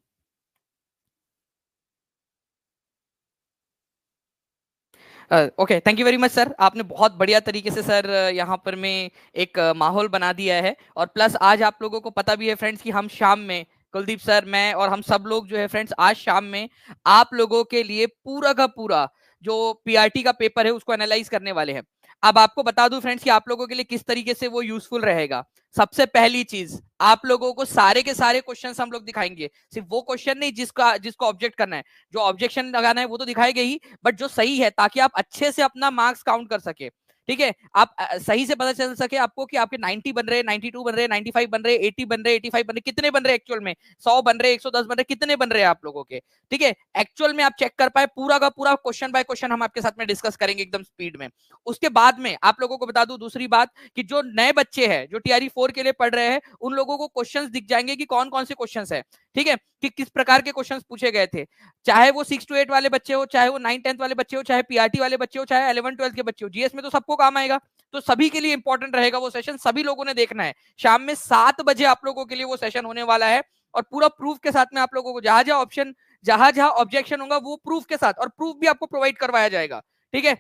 Okay, thank you very much sir. आपने बहुत बढ़िया तरीके से सर यहाँ पर में एक माहौल बना दिया है, और प्लस आज आप लोगों को पता भी है फ्रेंड्स कि हम शाम में, कुलदीप सर, मैं और हम सब लोग जो है फ्रेंड्स, आज शाम में आप लोगों के लिए पूरा का पूरा जो पीआरटी का पेपर है उसको एनालाइज करने वाले हैं। अब आपको बता दूं फ्रेंड्स कि आप लोगों के लिए किस तरीके से वो यूजफुल रहेगा। सबसे पहली चीज, आप लोगों को सारे के सारे क्वेश्चंस हम लोग दिखाएंगे। सिर्फ वो क्वेश्चन नहीं जिसको ऑब्जेक्ट करना है, जो ऑब्जेक्शन लगाना है वो तो दिखाएंगे ही, बट जो सही है, ताकि आप अच्छे से अपना मार्क्स काउंट कर सके। ठीक है, आप सही से पता चल सके आपको कि आपके 90 बन रहे, 92 बन रहे, 95 बन रहे, 80 बन रहे, 85 बन रहे, कितने बन रहे एक्चुअल में, 100 बन रहे, 110 बन रहे, कितने बन रहे हैं आप लोगों के। ठीक है, एक्चुअल में आप चेक कर पाए, पूरा का पूरा क्वेश्चन बाय क्वेश्चन हम आपके साथ में डिस्कस करेंगे एकदम स्पीड में। उसके बाद में आप लोगों को बता दूं दूसरी बात, कि जो नए बच्चे हैं जो टीआरई 4 के लिए पढ़ रहे हैं, उन लोगों को क्वेश्चंस दिख जाएंगे कि कौन कौन से क्वेश्चंस है। ठीक है, कि किस प्रकार के क्वेश्चंस पूछे गए थे, चाहे वो 6 to 8 वाले बच्चे हो, चाहे वो 9 10 वाले बच्चे हो, चाहे पीआरटी वाले बच्चे हो, चाहे 11 12 के बच्चे हो, जीएस में तो सबको काम आएगा। तो सभी के लिए इंपॉर्टेंट रहेगा वो सेशन, सभी लोगों ने देखना है। शाम में 7 बजे आप लोगों के लिए वो सेशन होने वाला है, और पूरा प्रूफ के साथ में आप लोगों को जहां जहां ऑप्शन, जहां जहां ऑब्जेक्शन होगा वो प्रूफ के साथ, और प्रूफ भी आपको प्रोवाइड करवाया जाएगा। ठीक है,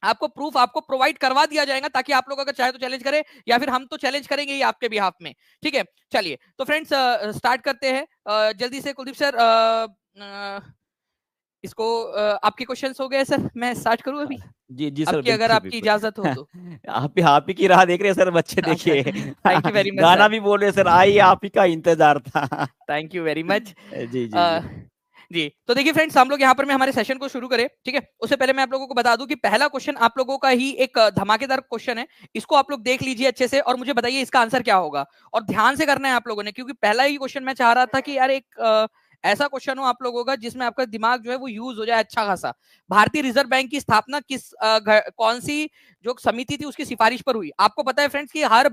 आपको प्रूफ आपको प्रोवाइड करवा दिया जाएगा, ताकि आप लोग अगर चाहे तो चैलेंज करें, या फिर हम तो चैलेंज करेंगे ही आपके बिहाफ में। ठीक है, चलिए तो फ्रेंड्स स्टार्ट करते हैं जल्दी से। कुलदीप सर, इसको आपके क्वेश्चंस हो गए सर, मैं स्टार्ट करूं अभी? जी जी सर, आपकी अगर बिल्कुल आपकी बिल्कुल। इजाजत हो तो। आप ही की राह देख रहे हैं सर, बच्चे अच्छा, देखिए। थैंक यू वेरी मच गाना सर, भी बोल रहे हैं सर, आइए आप ही का इंतजार था। Thank you very much. जी जी जी। जी, तो देखिए फ्रेंड्स, हम लोग यहाँ पर में हमारे सेशन को शुरू करें। ठीक है, उससे पहले मैं आप लोगों को बता दूं कि पहला क्वेश्चन आप लोगों का ही एक धमाकेदार क्वेश्चन है। इसको आप लोग देख लीजिए अच्छे से, और मुझे बताइए इसका आंसर क्या होगा, और ध्यान से करना है आप लोगों ने, क्योंकि पहला ही क्वेश्चन मैं चाह रहा था कि यार एक ऐसा क्वेश्चन हो आप लोगों का जिसमें आपका दिमाग जो है वो यूज हो जाए अच्छा खासा। भारतीय रिजर्व बैंक की स्थापना कौन सी जो समिति थी उसकी सिफारिश पर हुई? आपको पता है फ्रेंड्स कि हर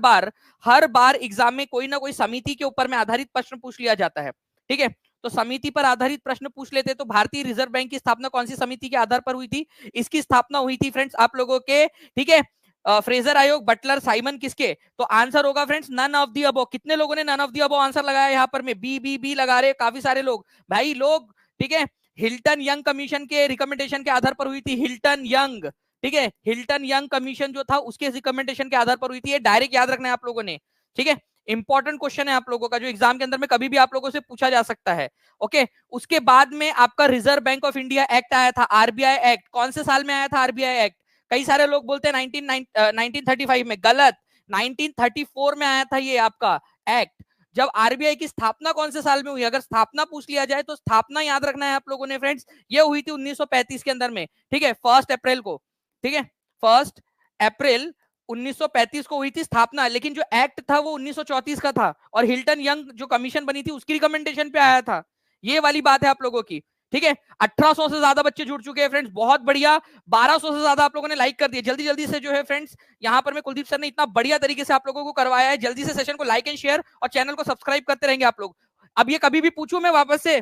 बार एग्जाम में कोई ना कोई समिति के ऊपर में आधारित प्रश्न पूछ लिया जाता है। ठीक है, तो समिति पर आधारित प्रश्न पूछ लेते, तो भारतीय रिजर्व बैंक की स्थापना कौन सी समिति के आधार पर हुई थी? इसकी स्थापना हुई थी फ्रेंड्स आप लोगों के, ठीक है, फ्रेजर आयोग, बटलर, साइमन, किसके? तो आंसर होगा friends none of the above. कितने लोगों ने none of the above answer लगाया यहाँ पर में? बी लगा रहे काफी सारे लोग भाई लोग। ठीक है, हिल्टन यंग कमीशन के रिकमेंडेशन के आधार पर हुई थी, हिल्टन यंग। ठीक है, हिल्टन यंग कमीशन जो था उसके रिकमेंडेशन के आधार पर हुई थी। ये डायरेक्ट याद रखना है आप लोगों ने। ठीक है, इंपॉर्टेंट क्वेश्चन है आप लोगों का, जो एग्जाम के अंदर में कभी भी आप लोगों से पूछा जा सकता है। ओके, उसके बाद में आपका reserve bank of India act आया था, आरबीआई एक्ट। कौन से साल में आया था आरबीआई एक्ट? कई सारे लोग बोलते हैं 1935 में, गलत। 1934 में आया था ये आपका एक्ट। जब आरबीआई की स्थापना कौन से साल में हुई, अगर स्थापना पूछ लिया जाए तो स्थापना याद रखना है आप लोगों ने फ्रेंड्स, ये हुई थी 1935 के अंदर में। ठीक है, 1 अप्रैल को। ठीक है, 1 अप्रैल 1935 को हुई थी स्थापना, लेकिन जो एक्ट था वो 1934 का था, और हिल्टन यंग जो कमीशन बनी थी उसकी रिकमेंडेशन पे आया था। ये वाली बात है आप लोगों की। ठीक है, 1800 से ज्यादा बच्चे जुड़ चुके हैं फ्रेंड्स, बहुत बढ़िया। 1200 से ज्यादा आप लोगों ने लाइक कर दिया। जल्दी जल्दी से जो है फ्रेंड्स, यहाँ पर मैं कुलदीप सर ने इतना बढ़िया तरीके से आप लोगों को करवाया है। जल्दी से सेशन को लाइक एंड शेयर और चैनल को सब्सक्राइब करते रहेंगे आप लोग। अब ये कभी भी पूछूं मैं वापस से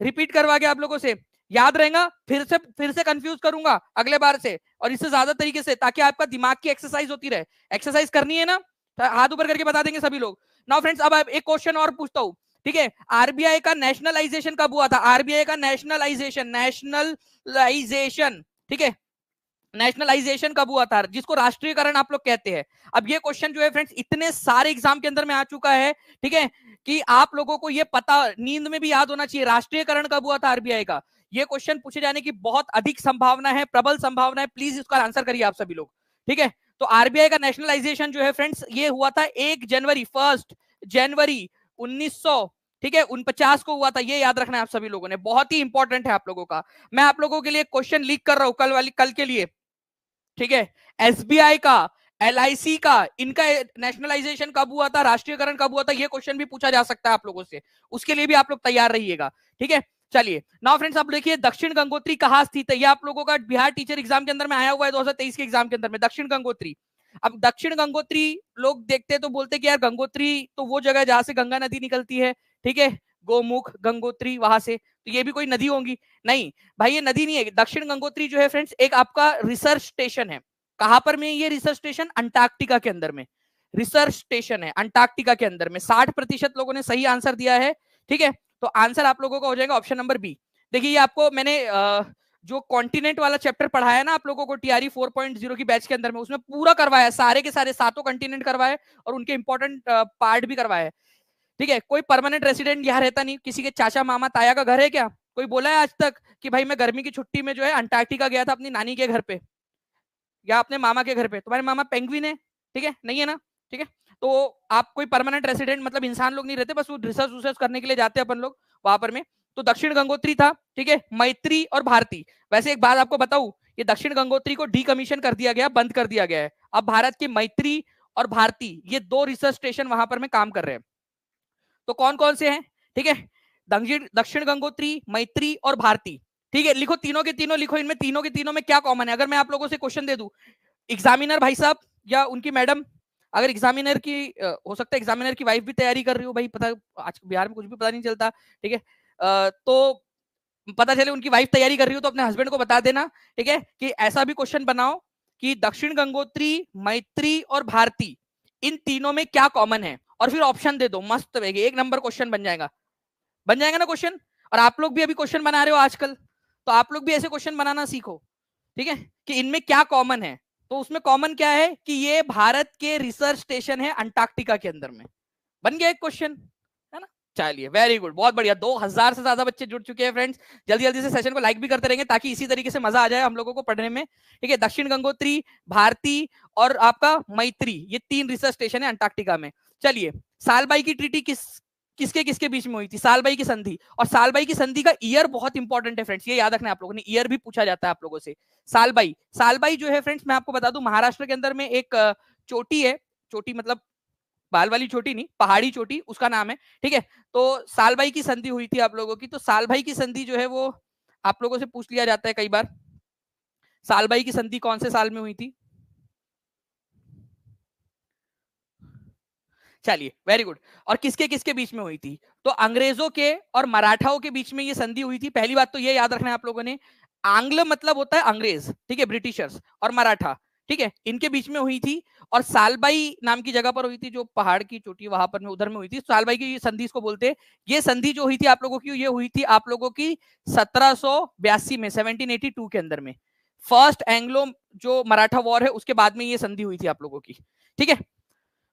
रिपीट करवा के आप लोगों से, याद रहेगा? फिर से कंफ्यूज करूंगा अगले बार से, और इससे ज्यादा तरीके से, ताकि आपका दिमाग की एक्सरसाइज होती रहे। एक्सरसाइज करनी है ना, हाथ ऊपर करके बता देंगे सभी लोग। नाउ फ्रेंड्स, अब एक क्वेश्चन और पूछता हूं। ठीक है, आरबीआई का नेशनलाइजेशन कब हुआ था? आरबीआई का नेशनलाइजेशन, ठीक है, नेशनलाइजेशन कब हुआ था, जिसको राष्ट्रीयकरण आप लोग कहते हैं? अब ये क्वेश्चन जो है फ्रेंड्स इतने सारे एग्जाम के अंदर में आ चुका है, ठीक है, कि आप लोगों को ये पता, नींद में भी याद होना चाहिए, राष्ट्रीयकरण कब हुआ था आरबीआई का। ये क्वेश्चन पूछे जाने की बहुत अधिक संभावना है, प्रबल संभावना है। प्लीज इसका आंसर करिए आप सभी लोग। ठीक है, तो आरबीआई का नेशनलाइजेशन जो है फ्रेंड्स ये हुआ था 1 जनवरी 1900, ठीक है, 49 को हुआ था। ये याद रखना है आप सभी लोगों ने, बहुत ही इंपॉर्टेंट है आप लोगों का। मैं आप लोगों के लिए क्वेश्चन लीक कर रहा हूं कल के लिए, ठीक है। एसबीआई का, एलआईसी का, इनका नेशनलाइजेशन कब हुआ था, राष्ट्रीयकरण कब हुआ था, ये क्वेश्चन भी पूछा जा सकता है आप लोगों से, उसके लिए भी आप लोग तैयार रहिएगा, ठीक है। चलिए नाउ फ्रेंड्स, आप देखिए दक्षिण गंगोत्री कहां स्थित है। ये आप लोगों का बिहार टीचर एग्जाम के अंदर में आया हुआ है 2023 के एग्जाम के अंदर में, दक्षिण गंगोत्री। अब दक्षिण गंगोत्री लोग देखते तो बोलते कि यार गंगोत्री तो वो जगह जहां से गंगा नदी निकलती है, ठीक है, गोमुख गंगोत्री, वहां से, तो ये भी कोई नदी होंगी। नहीं भाई, ये नदी नहीं है। दक्षिण गंगोत्री जो है फ्रेंड्स एक आपका रिसर्च स्टेशन है। कहां पर में ये रिसर्च स्टेशन, अंटार्कटिका के अंदर में रिसर्च स्टेशन है, अंटार्कटिका के अंदर में। 60% लोगों ने सही आंसर दिया है, ठीक है। तो आंसर आप लोगों का हो जाएगा ऑप्शन नंबर बी। देखिए ये आपको मैंने जो कॉन्टिनेंट वाला चैप्टर पढ़ाया ना आप लोगों को टीआरई 4.0 की बैच के अंदर में, उसमें पूरा करवाया, सारे के सारे 7 कॉन्टिनेंट करवाए और उनके इंपॉर्टेंट पार्ट भी करवाए, ठीक है। कोई परमानेंट रेसिडेंट यहाँ रहता नहीं, किसी के चाचा मामा ताया का घर है क्या, कोई बोला है आज तक कि भाई मैं गर्मी की छुट्टी में जो है अंटार्कटिका गया था अपनी नानी के घर पे या अपने मामा के घर पे, तुम्हारे मामा पेंगुइन है, ठीक है, नहीं है ना, ठीक है। तो आप कोई परमानेंट रेसिडेंट मतलब इंसान लोग नहीं रहते, बस वो रिसर्च करने के लिए जाते हैं अपन लोग वहां पर में। तो दक्षिण गंगोत्री था, ठीक है, मैत्री और भारती। वैसे एक बात आपको बताऊं, ये दक्षिण गंगोत्री को डीकमीशन कर दिया गया, बंद कर दिया गया है। अब भारत की मैत्री और भारती, ये 2 रिसर्च स्टेशन वहां पर में काम कर रहे हैं। तो कौन कौन से हैं, ठीक है, दक्षिण गंगोत्री, मैत्री और भारती, ठीक है। लिखो तीनों के तीनों, लिखो इनमें तीनों के तीनों में क्या कॉमन है। अगर मैं आप लोगों से क्वेश्चन दे दूं, एग्जामिनर भाई साहब या उनकी मैडम, अगर एग्जामिनर की हो सकता है एग्जामिनर की वाइफ भी तैयारी कर रही हो, भाई पता, आज बिहार में कुछ भी पता नहीं चलता, ठीक है। तो पता चले उनकी वाइफ तैयारी कर रही हो तो अपने हस्बैंड को बता देना, ठीक है, कि ऐसा भी क्वेश्चन बनाओ कि दक्षिण गंगोत्री, मैत्री और भारती, इन तीनों में क्या कॉमन है, और फिर ऑप्शन दे दो। मस्त रहेगी, 1 नंबर क्वेश्चन बन जाएगा ना क्वेश्चन। और आप लोग भी अभी क्वेश्चन बना रहे हो आजकल, तो आप लोग भी ऐसे क्वेश्चन बनाना सीखो, ठीक है, कि इनमें क्या कॉमन है। तो उसमें कॉमन क्या है कि ये भारत के रिसर्च स्टेशन है अंटार्कटिका के अंदर में। बन गया एक क्वेश्चन, है ना। चलिए वेरी गुड, बहुत बढ़िया। 2000 से ज्यादा बच्चे जुड़ चुके हैं फ्रेंड्स। जल्दी जल्दी से सेशन को लाइक भी करते रहेंगे ताकि इसी तरीके से मजा आ जाए हम लोगों को पढ़ने में, ठीक है। दक्षिण गंगोत्री, भारती और आपका मैत्री, ये 3 रिसर्च स्टेशन है अंटार्कटिका में। चलिए, सालबाई की ट्रीटी किसके किसके बीच में हुई थी, सालबाई की संधि। और सालबाई की संधि का ईयर बहुत इंपॉर्टेंट है फ्रेंड्स, ये याद रखना है आप लोगों ने, ईयर भी पूछा जाता है आप लोगों से। सालबाई जो है फ्रेंड्स, मैं आपको बता दूं, महाराष्ट्र के अंदर में एक चोटी है, चोटी मतलब बाल वाली चोटी नहीं, पहाड़ी चोटी उसका नाम है, ठीक है। तो सालबाई की संधि हुई थी आप लोगों की। तो सालबाई की संधि जो है वो आप लोगों से पूछ लिया जाता है कई बार, सालबाई की संधि कौन से साल में हुई थी। चलिए वेरी गुड। और किसके किसके बीच में हुई थी, तो अंग्रेजों के और मराठाओं के बीच में ये संधि हुई थी। पहली बात तो ये याद रखना है आप लोगों ने, आंग्ल मतलब होता है अंग्रेज, ठीक है, ब्रिटिशर्स, और मराठा, ठीक है, इनके बीच में हुई थी। और सालबाई नाम की जगह पर हुई थी, जो पहाड़ की चोटी वहां पर में उधर में हुई थी, सालबाई की संधि इसको बोलते हैं। ये संधि जो हुई थी आप लोगों की, ये हुई थी आप लोगों की 1782 में, 1782 के अंदर में। फर्स्ट एंग्लो जो मराठा वॉर है उसके बाद में ये संधि हुई थी आप लोगों की, ठीक है।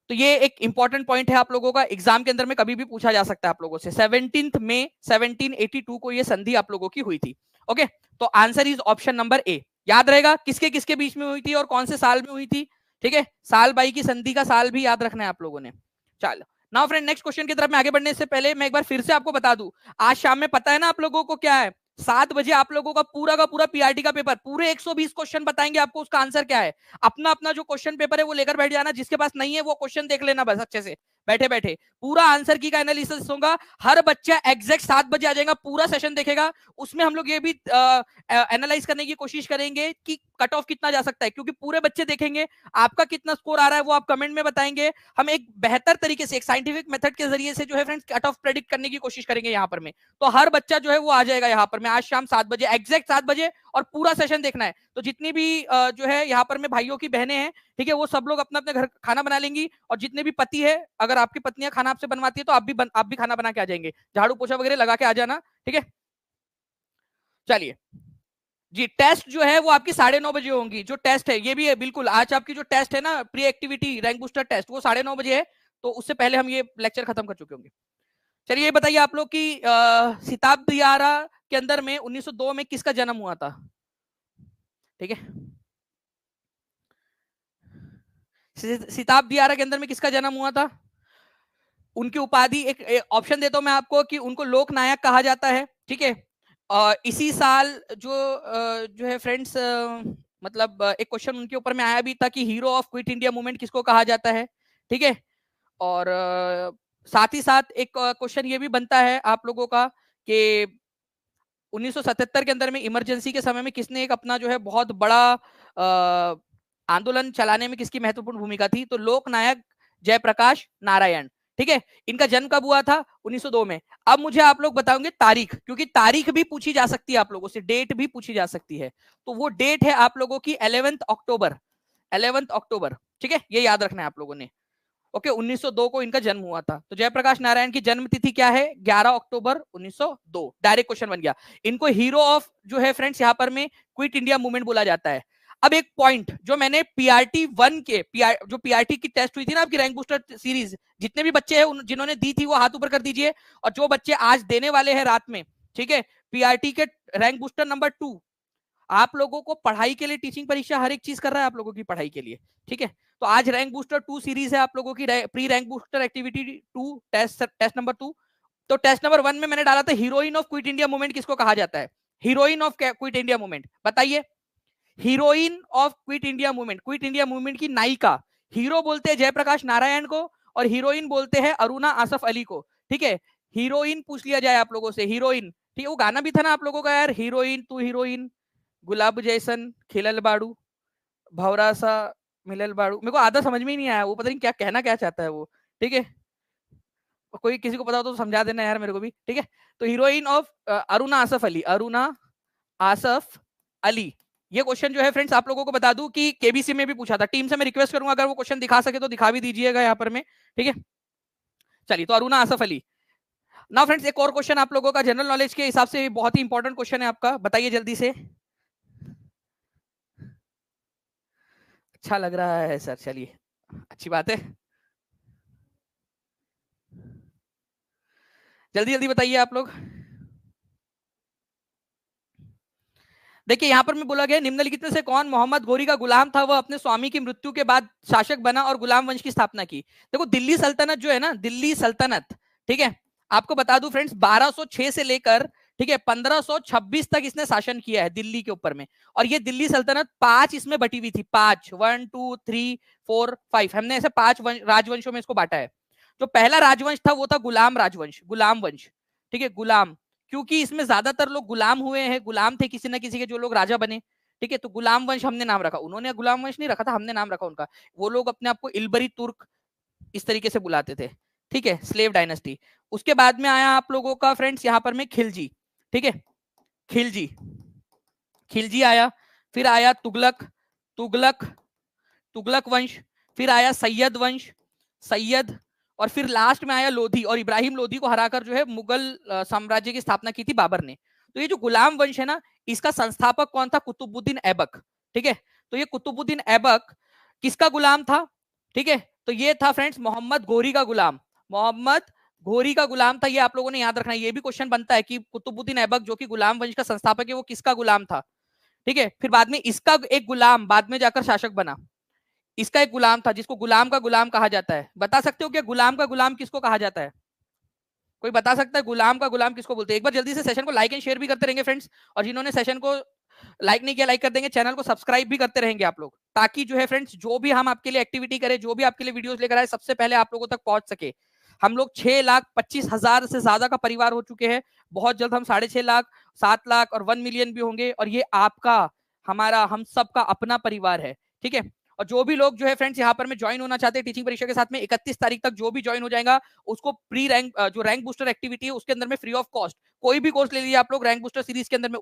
तो ये एक इंपॉर्टेंट पॉइंट है आप लोगों का, एग्जाम के अंदर में कभी भी पूछा जा सकता है आप लोगों से। 17 मई 1782 को ये संधि आप लोगों की हुई थी। ओके, तो answer is option number A. याद रहेगा किसके किसके बीच में हुई थी और कौन से साल में हुई थी, ठीक है। साल बाई की संधि का साल भी याद रखना है आप लोगों ने। चलो नाउ फ्रेंड, नेक्स्ट क्वेश्चन की तरफ में आगे बढ़ने से पहले मैं एक बार फिर से आपको बता दूं, आज शाम में पता है ना आप लोगों को क्या है, 7 बजे आप लोगों का पूरा पीआरटी का पेपर, पूरे 120 क्वेश्चन बताएंगे आपको, उसका आंसर क्या है। अपना अपना जो क्वेश्चन पेपर है वो लेकर बैठ जाना, जिसके पास नहीं है वो क्वेश्चन देख लेना बस अच्छे से बैठे बैठे। पूरा आंसर की का एनालिसिस होगा, हर बच्चा एग्जैक्ट 7 बजे आ जाएगा, पूरा सेशन देखेगा। उसमें हम लोग ये भी एनालाइज करने की कोशिश करेंगे कि कट ऑफ कितना जा सकता है, क्योंकि पूरे बच्चे देखेंगे, आपका कितना स्कोर आ रहा है वो आप कमेंट में बताएंगे। हम एक बेहतर तरीके से, एक साइंटिफिक मेथड के जरिए से जो है फ्रेंड्स कट ऑफ प्रेडिक्ट करने की कोशिश करेंगे यहाँ पर में। तो हर बच्चा जो है वो आ जाएगा यहाँ पर में आज शाम 7 बजे, एग्जैक्ट 7 बजे, और पूरा सेशन देखना है। तो जितनी भी जो है यहाँ पर में भाइयों की बहनें हैं, ठीक है, वो सब लोग अपना अपने घर खाना बना लेंगी। और जितने भी पति है, अगर आपकी पत्नियां खाना आपसे बनवाती है तो आप भी खाना बना के आ जाएंगे, झाड़ू पोछा वगैरह लगा के आ जाना, ठीक है। चलिए जी, टेस्ट जो है वो आपकी 9:30 बजे होंगी। जो टेस्ट है ये भी है बिल्कुल, आज आपकी जो टेस्ट है ना, pre activity rank booster test, वो 9:30 बजे है। तो उससे पहले हम ये लेक्चर खत्म कर चुके होंगे। चलिए ये बताइए आप लोग की सिताब दियारा के अंदर में 1902 में किसका जन्म हुआ था, ठीक है। सिताब के अंदर में किसका जन्म हुआ था? उनकी उपाधि एक ऑप्शन देता हूं मैं आपको कि उनको लोक नायक कहा जाता है, ठीक है। इसी साल जो है फ्रेंड्स, मतलब एक क्वेश्चन उनके ऊपर में आया भी था कि hero of quit India movement किसको कहा जाता है, ठीक है। और साथ ही साथ एक क्वेश्चन ये भी बनता है आप लोगों का कि 1977 के अंदर में इमरजेंसी के समय में किसने एक अपना जो है बहुत बड़ा आंदोलन चलाने में किसकी महत्वपूर्ण भूमिका थी? तो लोकनायक जयप्रकाश नारायण, ठीक है। इनका जन्म कब हुआ था? 1902 में। अब मुझे आप लोग बताओगे तारीख, क्योंकि तारीख भी पूछी जा सकती है आप लोगों से, डेट भी पूछी जा सकती है। तो वो डेट है आप लोगों की 11 अक्टूबर, 11 अक्टूबर, ठीक है। ये याद रखना है आप लोगों ने। ओके, 1902 को इनका जन्म हुआ था। तो जयप्रकाश नारायण की जन्म तिथि क्या है? 11 अक्टूबर 1902। डायरेक्ट क्वेश्चन बन गया। इनको हीरो ऑफ जो है फ्रेंड्स यहाँ पर में क्विट इंडिया मूवमेंट बोला जाता है। अब एक पॉइंट जो मैंने पीआरटी 1 के जो पीआरटी की टेस्ट हुई थी ना आपकी रैंक बूस्टर सीरीज, जितने भी बच्चे हैं जिन्होंने दी थी वो हाथ ऊपर कर दीजिए, और जो बच्चे आज देने वाले हैं रात में, ठीक है, पीआरटी के रैंक बूस्टर नंबर 2, आप लोगों को पढ़ाई के लिए टीचिंग परीक्षा हर एक चीज कर रहा है आप लोगों की पढ़ाई के लिए, ठीक है। तो आज रैंक बूस्टर 2 सीरीज है आप लोगों की, pre rank booster activity 2 test number 2। तो टेस्ट नंबर 1 में मैंने डाला था heroine of quit India movement किसको कहा जाता है? Heroine of quit India movement, बताइए। Heroine of quit India movement, quit India movement की नायिका, हीरो बोलते हैं जयप्रकाश नारायण को और हीरोइन बोलते हैं अरुणा आसफ अली को, ठीक है। हीरोइन पूछ लिया जाए आप लोगों से, हीरोइन, ठीक है। वो गाना भी था ना आप लोगों का यार, हीरोइन तू हीरोइन, गुलाब जैसन खिलल बाड़ू, भवरा सा मिलल बाड़ू। मेरे को आधा समझ में ही नहीं आया, वो पता नहीं क्या कहना क्या चाहता है वो, ठीक है। कोई किसी को पता हो तो समझा देना यार मेरे को भी, ठीक है। तो हीरोइन ऑफ अरुणा आसफ अली, अरुणा आसफ अली। ये क्वेश्चन जो है फ्रेंड्स आप लोगों को बता दूं कि केबीसी में भी पूछा था। टीम से मैं रिक्वेस्ट करूंगा अगर वो क्वेश्चन दिखा सके तो दिखा भी दीजिएगा यहाँ पर में, ठीक है। चलिए, तो अरुणा आसफ अली। नाउ फ्रेंड्स एक और क्वेश्चन आप लोगों का जनरल नॉलेज के हिसाब से बहुत ही इंपॉर्टेंट क्वेश्चन है आपका, बताइए जल्दी से। अच्छा लग रहा है सर, चलिए अच्छी बात है, जल्दी जल्दी बताइए आप लोग। देखिए यहाँ पर मैं बोला गया निम्नलिखित में से कौन मोहम्मद गोरी का गुलाम था? वह अपने स्वामी की मृत्यु के बाद शासक बना और गुलाम वंश की स्थापना की। देखो दिल्ली सल्तनत जो है ना, दिल्ली सल्तनत, ठीक है, आपको बता दूं फ्रेंड्स 1206 से लेकर, ठीक है, 1526 तक इसने शासन किया है दिल्ली के ऊपर में। और ये दिल्ली सल्तनत 5 इसमें बटी हुई थी, 5, 1 2 3 4 5, हमने ऐसे 5 राजवंशों में इसको बांटा है। जो पहला राजवंश था वो था गुलाम राजवंश, गुलाम वंश, ठीक है, गुलाम, क्योंकि इसमें ज्यादातर लोग गुलाम हुए हैं, गुलाम थे किसी ना किसी के जो लोग राजा बने, ठीक है। तो गुलाम वंश हमने नाम रखा, उन्होंने गुलाम वंश नहीं रखा था, हमने नाम रखा उनका। वो लोग अपने आप को इलबरी तुर्क इस तरीके से बुलाते थे, ठीक है, स्लेव डायनेस्टी। उसके बाद में आया आप लोगों का फ्रेंड्स यहाँ पर में खिलजी, ठीक है, खिलजी, खिलजी आया। फिर आया तुगलक, तुगलक, तुगलक वंश। फिर आया सैयद वंश, सैयद। और फिर लास्ट में आया लोधी, और इब्राहिम लोधी को हराकर जो है मुगल साम्राज्य की स्थापना की थी बाबर ने। तो ये जो गुलाम वंश है ना, इसका संस्थापक कौन था? कुतुबुद्दीन ऐबक, ठीक है। तो ये कुतुबुद्दीन ऐबक किसका गुलाम था? ठीक है, तो ये था फ्रेंड्स मोहम्मद घोरी का गुलाम, मोहम्मद घोरी का गुलाम था। ये आप लोगों ने याद रखना है, ये भी क्वेश्चन बनता है कि कुतुबुद्दीन ऐबक जो कि गुलाम वंश का संस्थापक है वो किसका गुलाम था, ठीक है। फिर बाद में इसका एक गुलाम बाद में जाकर शासक बना, इसका एक गुलाम था जिसको गुलाम का गुलाम कहा जाता है। बता सकते हो कि गुलाम का गुलाम किसको कहा जाता है? कोई बता सकता है गुलाम का गुलाम किसको बोलते हैं? एक बार जल्दी से सेशन को लाइक एंड शेयर भी करते रहेंगे फ्रेंड्स, और जिन्होंने सेशन को लाइक नहीं किया लाइक कर देंगे, चैनल को सब्सक्राइब भी करते रहेंगे आप लोग, ताकि जो है फ्रेंड्स जो भी हम आपके लिए एक्टिविटी करें, जो भी आपके लिए वीडियोस लेकर आए, सबसे पहले आप लोगों तक पहुंच सके। हम लोग 6,25,000 से ज्यादा का परिवार हो चुके हैं, बहुत जल्द हम 6.5 लाख, 7 लाख और 1 मिलियन भी होंगे, और ये आपका, हमारा, हम सबका अपना परिवार है, ठीक है। और जो भी लोग जो है फ्रेंड्स यहाँ पर में ज्वाइन होना चाहते हैं टीचिंग परीक्षा के साथ में, 31 तारीख तक जो भी ज्वाइन हो जाएगा उसको प्री रैंक जो रैंक बूस्टर एक्टिविटी है उसके अंदर में फ्री ऑफ कॉस्ट कोई भी कोर्स ले लीजिए आप लोग, रैंक बूस्टर सीरीज के अंदर में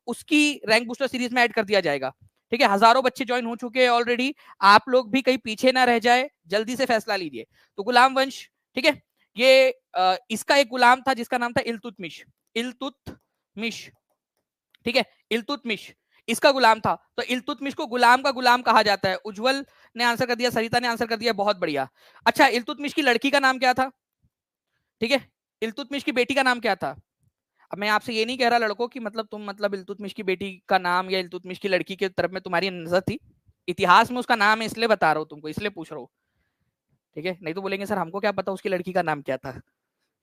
उसकी रैंक बूस्टर सीरीज में ऐड कर दिया जाएगा, ठीक है। हजारों बच्चे ज्वाइन हो चुके हैं ऑलरेडी, आप लोग भी कहीं पीछे ना रह जाए, जल्दी से फैसला लीजिए। तो गुलाम वंश, ठीक है, ये इसका एक गुलाम था जिसका नाम था इल्तुतमिश, इल्तुतमिश, ठीक है, इल्तुतमिश इसका गुलाम था। तो इल्तुतमिश को गुलाम का गुलाम कहा जाता है। उज्जवल ने आंसर कर दिया, सरिता ने आंसर कर दिया, बहुत बढ़िया। अच्छा, इल्तुतमिश की लड़की का नाम क्या था? ठीक है, इल्तुतमिश की बेटी का नाम क्या था? अब मैं आपसे ये नहीं कह रहा लड़कों की मतलब तुम मतलब इल्तुतमिश की बेटी का नाम या इल्तुतमिश की लड़की के तरफ में तुम्हारी नजर थी, इतिहास में उसका नाम है, इसलिए बता रहा हूँ तुमको, इसलिए पूछ रहा हूँ, ठीक है? नहीं तो बोलेंगे सर हमको क्या पता उसकी लड़की का नाम क्या था,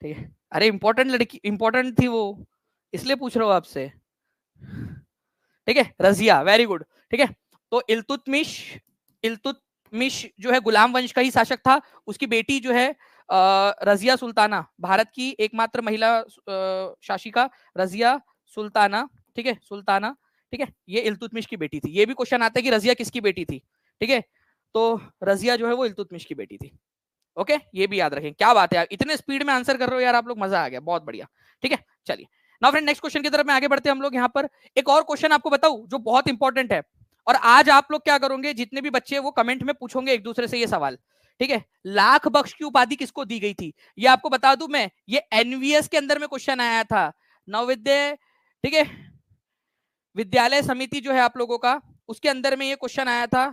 ठीक है? अरे इंपॉर्टेंट लड़की, इंपॉर्टेंट थी वो, इसलिए पूछ रहा हूँ आपसे, ठीक है? रजिया, वेरी गुड, ठीक है? तो इल्तुतमिश, इल्तुतमिश जो है गुलाम वंश का ही शासक था। उसकी बेटी जो है रजिया सुल्ताना, भारत की एकमात्र महिला शासिका रजिया सुल्ताना, ठीक है? सुल्ताना, ठीक है? ये इल्तुतमिश की बेटी थी। ये भी क्वेश्चन आता है कि रजिया किसकी बेटी थी, ठीक है? तो रजिया जो है वो इल्तुतमिश की बेटी थी। ओके, ये भी याद रखें। क्या बात है यार, इतने स्पीड में आंसर कर रहे हो यार आप लोग, मजा आ गया, बहुत बढ़िया, ठीक है? चलिए नाउ फ्रेंड नेक्स्ट क्वेश्चन की तरफ में आगे बढ़ते हैं हम लोग। यहाँ पर एक और क्वेश्चन आपको बताऊं जो बहुत इंपॉर्टेंट है, और आज आप लोग क्या करोगे, जितने भी बच्चे वो कमेंट में पूछोगे एक दूसरे से ये सवाल, ठीक है? लाख बख्श की उपाधि किसको दी गई थी, ये आपको बता दूं मैं, ये एनवीएस के अंदर में क्वेश्चन आया था, नवोदय, ठीक है? विद्यालय समिति जो है आप लोगों का, उसके अंदर में ये क्वेश्चन आया था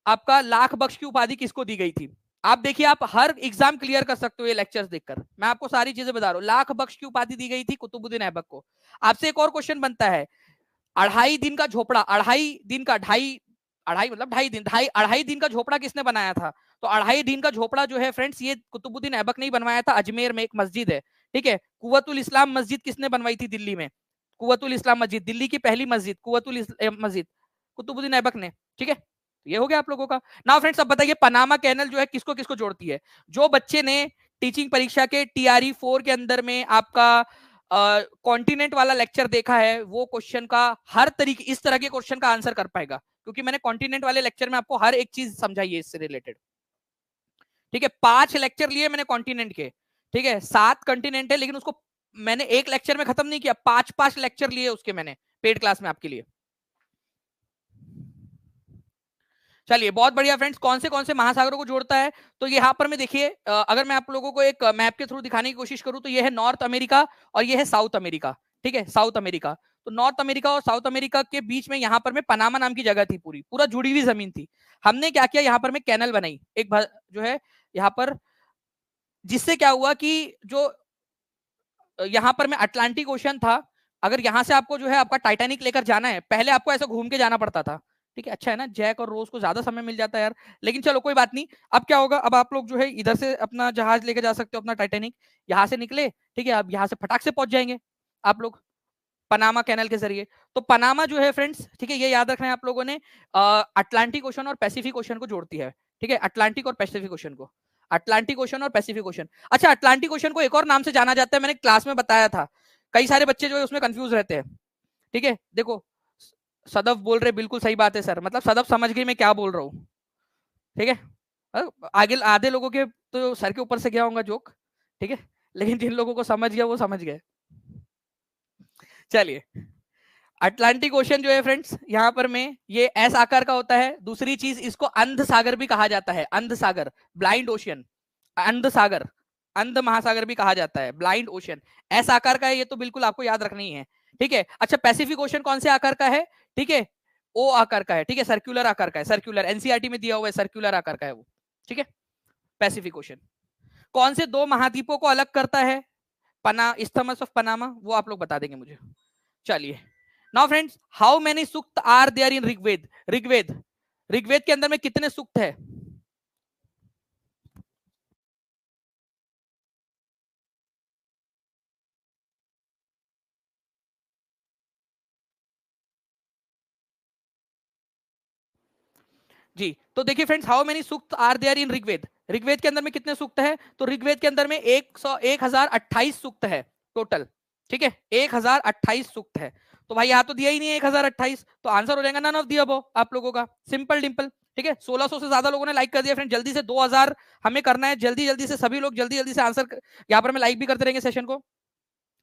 आपका, लाख बख्श की उपाधि किसको दी गई थी। आप देखिए, आप हर एग्जाम क्लियर कर सकते हो ये लेक्चर्स देखकर, मैं आपको सारी चीजें बता रहा हूँ। लाख बख्श की उपाधि दी गई थी कुतुबुद्दीन ऐबक को। आपसे एक और क्वेश्चन बनता है, अढ़ाई दिन का झोपड़ा, अढ़ाई दिन का, ढाई, अढ़ाई मतलब ढाई दिन, अढ़ाई दिन का झोपड़ा किसने बनाया था? तो अढ़ाई दिन का झोपड़ा जो है फ्रेंड्स, ये कुतुबुद्दीन ऐबक ने ही बनवाया था। अजमेर में एक मस्जिद है, ठीक है? कुव्वतुल इस्लाम मस्जिद किसने बनवाई थी दिल्ली में? कुव्वतुल इस्लाम मस्जिद, दिल्ली की पहली मस्जिद कुव्वतुल मस्जिद, कुतुबुद्दीन ऐबक ने, ठीक है? ये हो गया आप लोगों का। नाउ फ्रेंड्स अब बताइए, पनामा कैनल जो है किसको किसको जोड़ती है? जो बच्चे ने टीचिंग परीक्षा के टीआरई 4 के अंदर में आपका कॉन्टिनेंट वाला लेक्चर देखा है, वो क्वेश्चन का हर तरीके, इस तरह के क्वेश्चन का आंसर कर पाएगा, क्योंकि मैंने कॉन्टिनेंट वाले लेक्चर में आपको हर एक चीज समझाई है इससे रिलेटेड, ठीक है? 5 लेक्चर लिए मैंने कॉन्टिनेंट के, ठीक है? 7 कॉन्टिनेंट है, लेकिन उसको मैंने एक लेक्चर में खत्म नहीं किया, 5-5 लेक्चर लिए उसके मैंने पेड क्लास में आपके लिए। चलिए बहुत बढ़िया फ्रेंड्स, कौन से महासागरों को जोड़ता है? तो यहाँ पर मैं देखिए, अगर मैं आप लोगों को एक मैप के थ्रू दिखाने की कोशिश करूं, तो ये है नॉर्थ अमेरिका और ये है साउथ अमेरिका, ठीक है? साउथ अमेरिका, तो नॉर्थ अमेरिका और साउथ अमेरिका के बीच में यहाँ पर में पनामा नाम की जगह थी, पूरा जुड़ी हुई जमीन थी। हमने क्या किया, यहाँ पर में कैनल बनाई एक जो है यहाँ पर, जिससे क्या हुआ कि जो यहाँ पर में अटलांटिक ओशन था, अगर यहाँ से आपको जो है आपका टाइटैनिक लेकर जाना है, पहले आपको ऐसा घूम के जाना पड़ता था, ठीक है? अच्छा है ना, जैक और रोज को ज्यादा समय मिल जाता है यार, लेकिन चलो कोई बात नहीं। अब क्या होगा, अब आप लोग जो है इधर से अपना जहाज लेकर जा सकते हो, अपना टाइटैनिक, यहाँ से निकले, ठीक है? अब यहाँ से फटाक से पहुंच जाएंगे आप लोग पनामा कैनल के जरिए। तो पनामा जो है फ्रेंड्स, ठीक है, ये याद रखना है आप लोगों ने, अटलांटिक ओशन और पैसिफिक ओशन को जोड़ती है, ठीक है? अटलांटिक और पैसिफिक ओशन को, अटलांटिक ओशन और पैसिफिक ओशन। अच्छा, अटलांटिक ओशन को एक और नाम से जाना जाता है, मैंने क्लास में बताया था, कई सारे बच्चे जो है उसमें कंफ्यूज रहते हैं, ठीक है? देखो सदफ बोल रहे बिल्कुल सही बात है सर, मतलब सदफ समझ गई मैं क्या बोल रहा हूँ, ठीक है? आगे आधे लोगों के तो सर के ऊपर से गया होगा जोक, ठीक है? लेकिन जिन लोगों को समझ गया वो समझ गए। चलिए, अटलांटिक ओशन जो है फ्रेंड्स, यहाँ पर में ये एस आकार का होता है। दूसरी चीज, इसको अंध सागर भी कहा जाता है, अंध सागर, ब्लाइंड ओशन, अंध सागर, अंध महासागर भी कहा जाता है, ब्लाइंड ओशन, एस आकार का है, ये तो बिल्कुल आपको याद रखना ही है, ठीक है? अच्छा, पैसिफिक ओशन कौन से आकार का है? ठीक है, ओ आकार का है, ठीक है? सर्कुलर आकार का है, सर्कुलर, एनसीईआरटी में दिया हुआ है, सर्कुलर आकार का है वो, ठीक है? पैसिफिक ओशन कौन से 2 महाद्वीपों को अलग करता है? इस्थमस ऑफ पनामा, वो आप लोग बता देंगे मुझे। चलिए, now friends, how many sukta are there in Rigveda? Rigveda, Rigveda के अंदर में कितने सूक्त है? जी, तो देखिए friends, how many sukta are there in Rigveda? Rigveda के अंदर में कितने सूक्त है? तो ऋग्वेद के अंदर में 1028 सूक्त है टोटल, ठीक है? 1028 सूक्त है। तो भाई यहाँ तो दिया ही नहीं है 1028, तो आंसर हो जाएगा नन ऑफ द अबव आप लोगों का, सिंपल डिंपल, ठीक है? 1600 से ज्यादा लोगों ने लाइक कर दिया फ्रेंड, जल्दी से 2000 हमें करना है, जल्दी जल्दी से सभी लोग जल्दी जल्दी से आंसर यहाँ पर मैं लाइक भी करते रहेंगे सेशन को,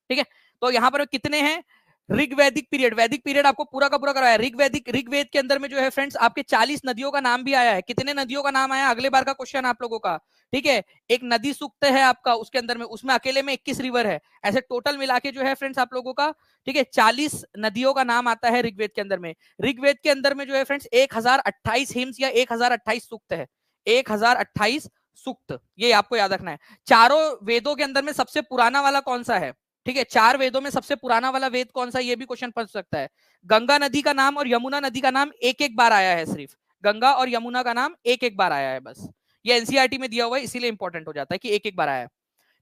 ठीक है? तो यहाँ पर कितने हैं? ऋग्वैदिक पीरियड, वैदिक पीरियड आपको पूरा का पूरा कराया। ऋग्वेद के अंदर में जो है फ्रेंड्स आपके 40 नदियों का नाम भी आया है। कितने नदियों का नाम आया अगले बार का क्वेश्चन आप लोगों का, ठीक है? एक नदी सूक्त है आपका उसके अंदर में, उसमें अकेले में 21 रिवर है, ऐसे टोटल मिला के जो है फ्रेंड्स आप लोगों का, ठीक है, 40 नदियों का नाम आता है ऋग्वेद के अंदर में। ऋग्वेद के अंदर में जो है फ्रेंड्स 1028 हिम्स या 1028 सूक्त है, 1028 सूक्त, ये आपको याद रखना है। चारों वेदों के अंदर में सबसे पुराना वाला कौन सा है? ठीक है, 4 वेदों में सबसे पुराना वाला वेद कौन सा, ये भी क्वेश्चन पूछ सकता है। गंगा नदी का नाम और यमुना नदी का नाम एक एक बार आया है सिर्फ, गंगा और यमुना का नाम एक एक बार आया है, बस ये एनसीईआरटी में दिया हुआ है, इसीलिए इंपॉर्टेंट हो जाता है कि एक एक बार आया है।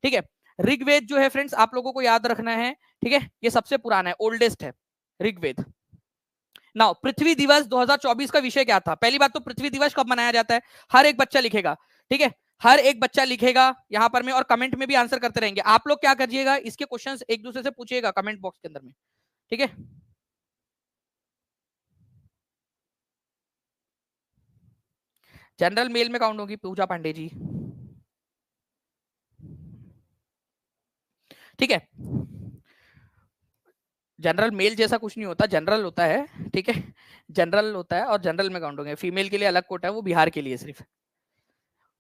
ठीक है, ऋग्वेद जो है फ्रेंड्स आप लोगों को याद रखना है, ठीक है, ये सबसे पुराना है, ओल्डेस्ट है ऋग्वेद। नाउ पृथ्वी दिवस 2024 का विषय क्या था? पहली बात तो पृथ्वी दिवस कब मनाया जाता है, हर एक बच्चा लिखेगा, ठीक है, हर एक बच्चा लिखेगा यहां पर में, और कमेंट में भी आंसर करते रहेंगे। आप लोग क्या करिएगा, इसके क्वेश्चंस एक दूसरे से पूछिएगा कमेंट बॉक्स के अंदर में, ठीक है। जनरल मेल में काउंट होगी पूजा पांडे जी, ठीक है। जनरल मेल जैसा कुछ नहीं होता, जनरल होता है, ठीक है, जनरल होता है और जनरल में काउंट होंगे। फीमेल के लिए अलग कोटा है, वो बिहार के लिए सिर्फ।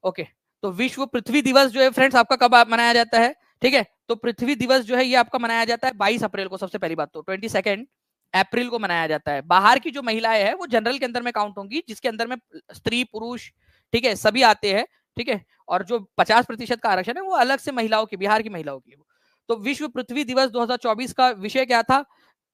ओके, तो विश्व पृथ्वी दिवस जो है फ्रेंड्स आपका कब मनाया जाता है? ठीक है, तो पृथ्वी दिवस जो है ये आपका मनाया जाता है 22 अप्रैल को। सबसे पहली बात तो 22 अप्रैल को मनाया जाता है। बाहर की जो महिलाएं हैं वो जनरल के अंदर में काउंट होंगी, जिसके अंदर में स्त्री पुरुष, ठीक है, सभी आते हैं, ठीक है, और जो 50% का आरक्षण है वो अलग से महिलाओं के, बिहार की महिलाओं के लिए। तो विश्व पृथ्वी दिवस 2024 का विषय क्या था?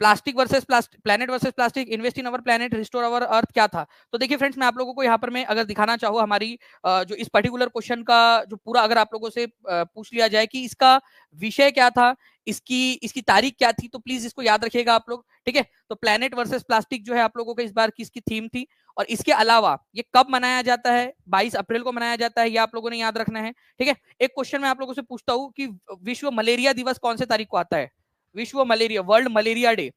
Plastic versus planet versus plastic, invest in our planet, restore our earth, क्या था? तो देखिए फ्रेंड्स, मैं आप लोगों को यहाँ पर मैं अगर दिखाना चाहूँ हमारी जो इस पर्टिकुलर क्वेश्चन का जो पूरा अगर आप लोगों से पूछ लिया जाए कि इसका विषय क्या था, इसकी तारीख क्या थी, तो प्लीज इसको याद रखिएगा आप लोग, ठीक है। तो प्लैनेट वर्सेस प्लास्टिक जो है आप लोगों का इस बार की इसकी थीम थी। और इसके अलावा ये कब मनाया जाता है? 22 अप्रैल को मनाया जाता है, ये आप लोगों ने याद रखना है, ठीक है। एक क्वेश्चन मैं आप लोगों से पूछता हूँ कि विश्व मलेरिया दिवस कौन से तारीख को आता है? विश्व malaria, world malaria day,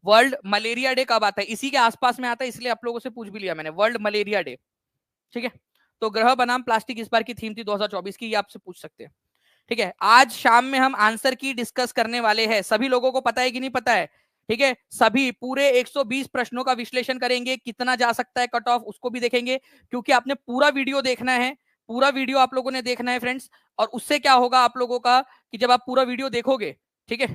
world malaria day कब आता है? इसी के आसपास में आता है, इसलिए आप लोगों से पूछ भी लिया मैंने, वर्ल्ड मलेरिया डे, ठीक है। तो ग्रह बनाम प्लास्टिक इस बार की थीम थी 2024 की, ये आपसे पूछ सकते हैं, ठीक है। आज शाम में हम आंसर की डिस्कस करने वाले हैं, सभी लोगों को पता है कि नहीं पता है? ठीक है, सभी पूरे 120 प्रश्नों का विश्लेषण करेंगे, कितना जा सकता है कट ऑफ उसको भी देखेंगे, क्योंकि आपने पूरा वीडियो देखना है, पूरा वीडियो आप लोगों ने देखना है फ्रेंड्स। और उससे क्या होगा आप लोगों का कि जब आप पूरा वीडियो देखोगे, ठीक है,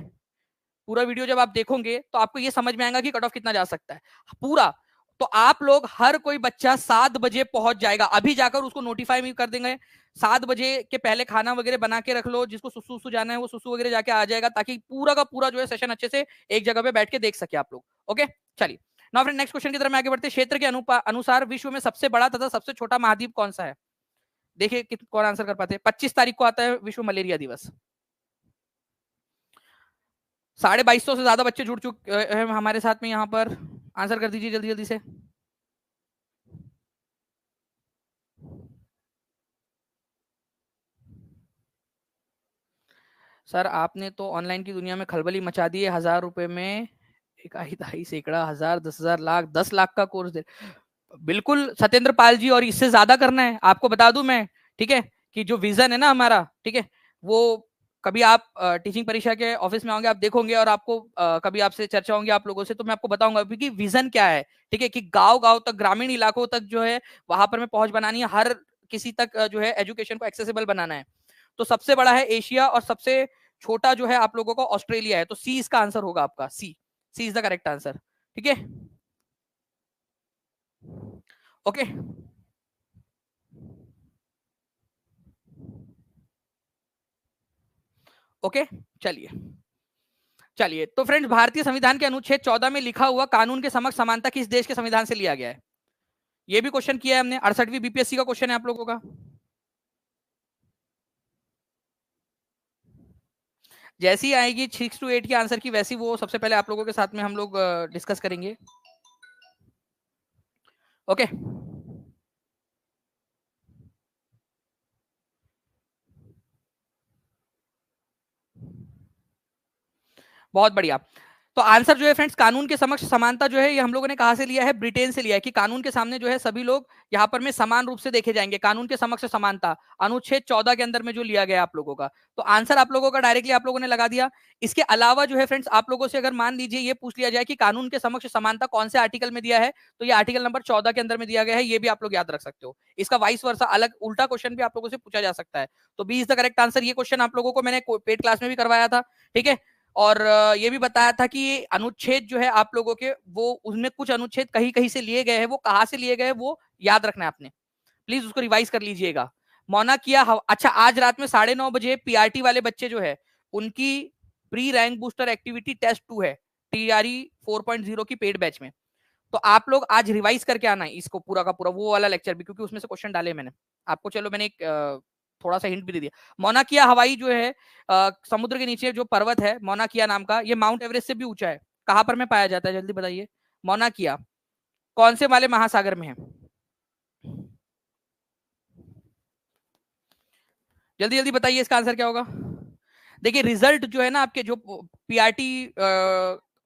पूरा वीडियो जब आप देखोगे तो आपको ये समझ में आएगा कि कट ऑफ कितना जा सकता है पूरा। तो आप लोग, हर कोई बच्चा 7 बजे पहुंच जाएगा, अभी जाकर उसको नोटिफाई भी कर देंगे। 7 बजे के पहले खाना वगैरह बना के रख लो, जिसको सुसु जाना है वो सुसु वगैरह जाके आ जाएगा, ताकि पूरा का पूरा जो है सेशन अच्छे से एक जगह पे बैठ के देख सके आप लोग। ओके, चलिए नाउ फ्रेंड, नेक्स्ट क्वेश्चन की तरफ आगे बढ़ते हैं। क्षेत्र के अनुसार विश्व में सबसे बड़ा तथा सबसे छोटा महाद्वीप कौन सा है? देखिए कौन आंसर कर पाते हैं। 25 तारीख को आता है विश्व मलेरिया दिवस। 2250 से ज्यादा बच्चे जुड़ चुके हैं हमारे साथ में यहाँ पर। आंसर कर दीजिए जल्दी जल्दी से। सर आपने तो ऑनलाइन की दुनिया में खलबली मचा दी है। 1000 रुपए में इकाई, दहाई, सैकड़ा, 1000, 10,000, लाख, 10 लाख का कोर्स दे। बिल्कुल सत्येंद्र पाल जी, और इससे ज्यादा करना है आपको बता दूं मैं, ठीक है, कि जो विजन है ना हमारा, ठीक है, वो कभी आप टीचिंग परीक्षा के ऑफिस में आओगे, आप देखोगे, और आपको कभी आपसे चर्चा होंगी आप लोगों से, तो मैं आपको बताऊंगा कि विजन क्या है, ठीक है, कि गांव गांव तक, ग्रामीण इलाकों तक जो है वहां पर में पहुंच बनानी है, हर किसी तक जो है एजुकेशन को एक्सेसिबल बनाना है। तो सबसे बड़ा है एशिया और सबसे छोटा जो है आप लोगों का ऑस्ट्रेलिया है। तो सी इसका आंसर होगा आपका, सी, सी इज द करेक्ट आंसर, ठीक है। ओके, ओके, चलिए चलिए। तो फ्रेंड्स, भारतीय संविधान के अनुच्छेद 14 में लिखा हुआ कानून के समक्ष समानता किस देश के संविधान से लिया गया है? ये भी क्वेश्चन किया है हमने, 68वीं बीपीएससी का क्वेश्चन है आप लोगों का। जैसी आएगी 6 to 8 की आंसर की, वैसी वो सबसे पहले आप लोगों के साथ में हम लोग डिस्कस करेंगे। ओके, बहुत बढ़िया। तो आंसर जो है फ्रेंड्स, कानून के समक्ष समानता जो है ये हम लोगों ने कहां से लिया है? ब्रिटेन से लिया है, कि कानून के सामने जो है सभी लोग यहाँ पर में समान रूप से देखे जाएंगे। कानून के समक्ष समानता अनुच्छेद 14 के अंदर में जो लिया गया आप लोगों का, तो आंसर आप लोगों का डायरेक्टली आप लोगों ने लगा दिया। इसके अलावा जो है फ्रेंड्स, आप लोगों से अगर मान लीजिए ये पूछ लिया जाए कि कानून के समक्ष समानता कौन से आर्टिकल में दिया है, तो ये आर्टिकल नंबर 14 के अंदर में दिया गया है, ये भी आप लोग याद रख सकते हो। इसका वाइस वर्सा अलग उल्टा क्वेश्चन भी आप लोगों से पूछा जा सकता है। तो B is the correct answer. ये क्वेश्चन आप लोगों को मैंने पेड क्लास में भी करवाया था, ठीक है, और ये भी बताया था कि ये अनुच्छेद जो है आप लोगों के, वो उसमें कुछ अनुच्छेद कहीं कहीं से लिए गए हैं, वो कहां से लिए गए वो याद रखना है आपने, प्लीज उसको रिवाइज कर लीजिएगा। मौना किया अच्छा, आज रात में 9:30 बजे पीआरटी वाले बच्चे जो है उनकी pre rank booster activity test 2 है, टीआरई 4.0 की पेड बैच में। तो तो आप लोग आज रिवाइज करके आना है इसको पूरा का पूरा, वो वाला लेक्चर भी, क्योंकि उसमें से क्वेश्चन डाले मैंने आपको। चलो मैंने एक थोड़ा सा हिंट भी दे दिया। मौना किया हवाई जो है समुद्र के नीचे जो पर्वत है मौना किया नाम का, ये माउंट एवरेस्ट से भी ऊंचा है। कहां पर में पाया जाता है जल्दी बताइए। मौना किया कौन से वाले महासागर में है? जल्दी जल्दी बताइए इसका आंसर क्या होगा। देखिए रिजल्ट जो है ना आपके जो पीआरटी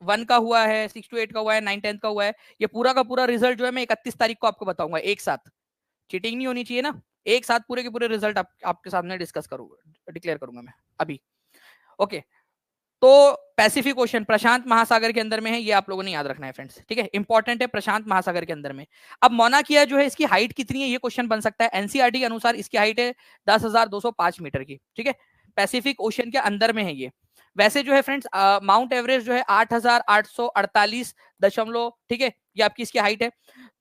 1 का हुआ है, 6 to 8 का हुआ है, 9 10 का हुआ है, ये पूरा का पूरा रिजल्ट जो है मैं 31 तारीख को आपको बताऊंगा एक साथ। चीटिंग नहीं होनी चाहिए ना, एक साथ पूरे के पूरे रिजल्ट आपके सामने डिस्कस करूंगा, डिक्लेयर करूंगा मैं अभी। ओके, तो पैसिफिक ओशन प्रशांत महासागर के अंदर में है, ये आप लोगों ने याद रखना है फ्रेंड्स, ठीक है, इंपॉर्टेंट है, प्रशांत महासागर के अंदर में। अब मौना किया जो है इसकी हाइट कितनी है ये क्वेश्चन बन सकता है। एनसीईआरटी के अनुसार इसकी हाइट है 10,205 मीटर की, ठीक है, पैसिफिक ओशन के अंदर में है ये। वैसे जो है फ्रेंड्स माउंट एवरेस्ट जो है 8,848 दशमलव, ठीक है, ये आपकी इसकी हाइट है।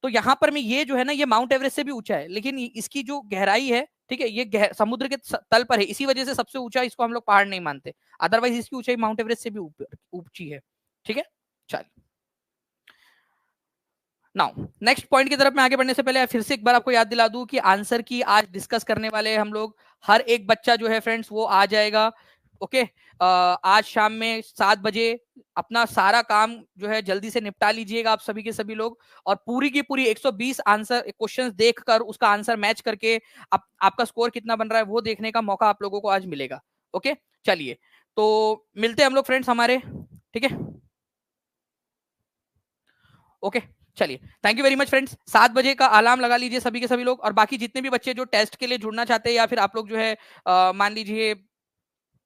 तो यहाँ पर में ये जो है ना ये माउंट एवरेस्ट से भी ऊंचा है, लेकिन इसकी जो गहराई है, ठीक है, ये समुद्र के तल पर है, इसी वजह से सबसे ऊंचा इसको हम लोग पहाड़ नहीं मानते, अदरवाइज इसकी ऊंचाई माउंट एवरेस्ट से भी ऊंची है, ठीक है। चलिए नाउ नेक्स्ट पॉइंट की तरफ मैं आगे बढ़ने से पहले फिर से एक बार आपको याद दिला दूं कि आंसर की आज डिस्कस करने वाले हम लोग, हर एक बच्चा जो है फ्रेंड्स वो आ जाएगा। ओके, आज शाम में 7 बजे अपना सारा काम जो है जल्दी से निपटा लीजिएगा आप सभी के सभी लोग, और पूरी की पूरी 120 आंसर क्वेश्चंस देखकर उसका आंसर मैच करके आपका स्कोर कितना बन रहा है वो देखने का मौका आप लोगों को आज मिलेगा। ओके चलिए, तो मिलते हैं हम लोग फ्रेंड्स हमारे, ठीक है। ओके चलिए, thank you very much friends. 7 बजे का अलार्म लगा लीजिए सभी के सभी लोग, और बाकी जितने भी बच्चे जो टेस्ट के लिए जुड़ना चाहते हैं या फिर आप लोग जो है मान लीजिए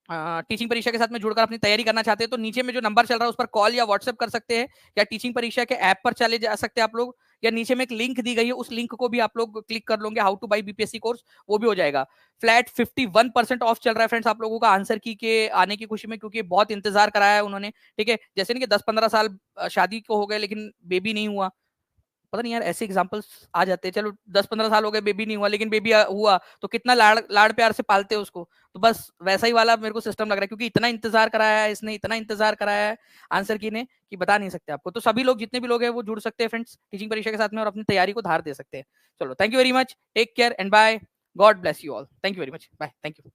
टीचिंग परीक्षा के साथ में जुड़कर अपनी तैयारी करना चाहते हैं, तो नीचे में जो नंबर चल रहा है उस पर कॉल या व्हाट्सएप कर सकते हैं, या टीचिंग परीक्षा के ऐप पर चले जा सकते हैं आप लोग, या नीचे में एक लिंक दी गई है उस लिंक को भी आप लोग क्लिक कर लोगे, how two by BPSC course, वो भी हो जाएगा। फ्लैट 51% ऑफ चल रहा है फ्रेंड्स आप लोगों का आंसर की के आने की खुशी में, क्योंकि बहुत इंतजार कराया है उन्होंने, ठीक है। जैसे नहीं कि 10-15 साल शादी को हो गए लेकिन बेबी नहीं हुआ, पता नहीं यार ऐसे एग्जांपल्स आ जाते हैं। चलो 10-15 साल हो गए बेबी नहीं हुआ, लेकिन बेबी हुआ तो कितना लाड़ लाड़ प्यार से पालते हैं उसको, तो बस वैसा ही वाला मेरे को सिस्टम लग रहा है, क्योंकि इतना इंतजार कराया है इसने, इतना इंतजार कराया है आंसर की ने कि बता नहीं सकते आपको। तो सभी लोग जितने भी लोग हैं वो जुड़ सकते हैं फ्रेंड्स टीचिंग परीक्षा के साथ में, और अपनी तैयारी को धार दे सकते हैं। चलो thank you very much, take care and bye, God bless you all, thank you very much, bye, thank you.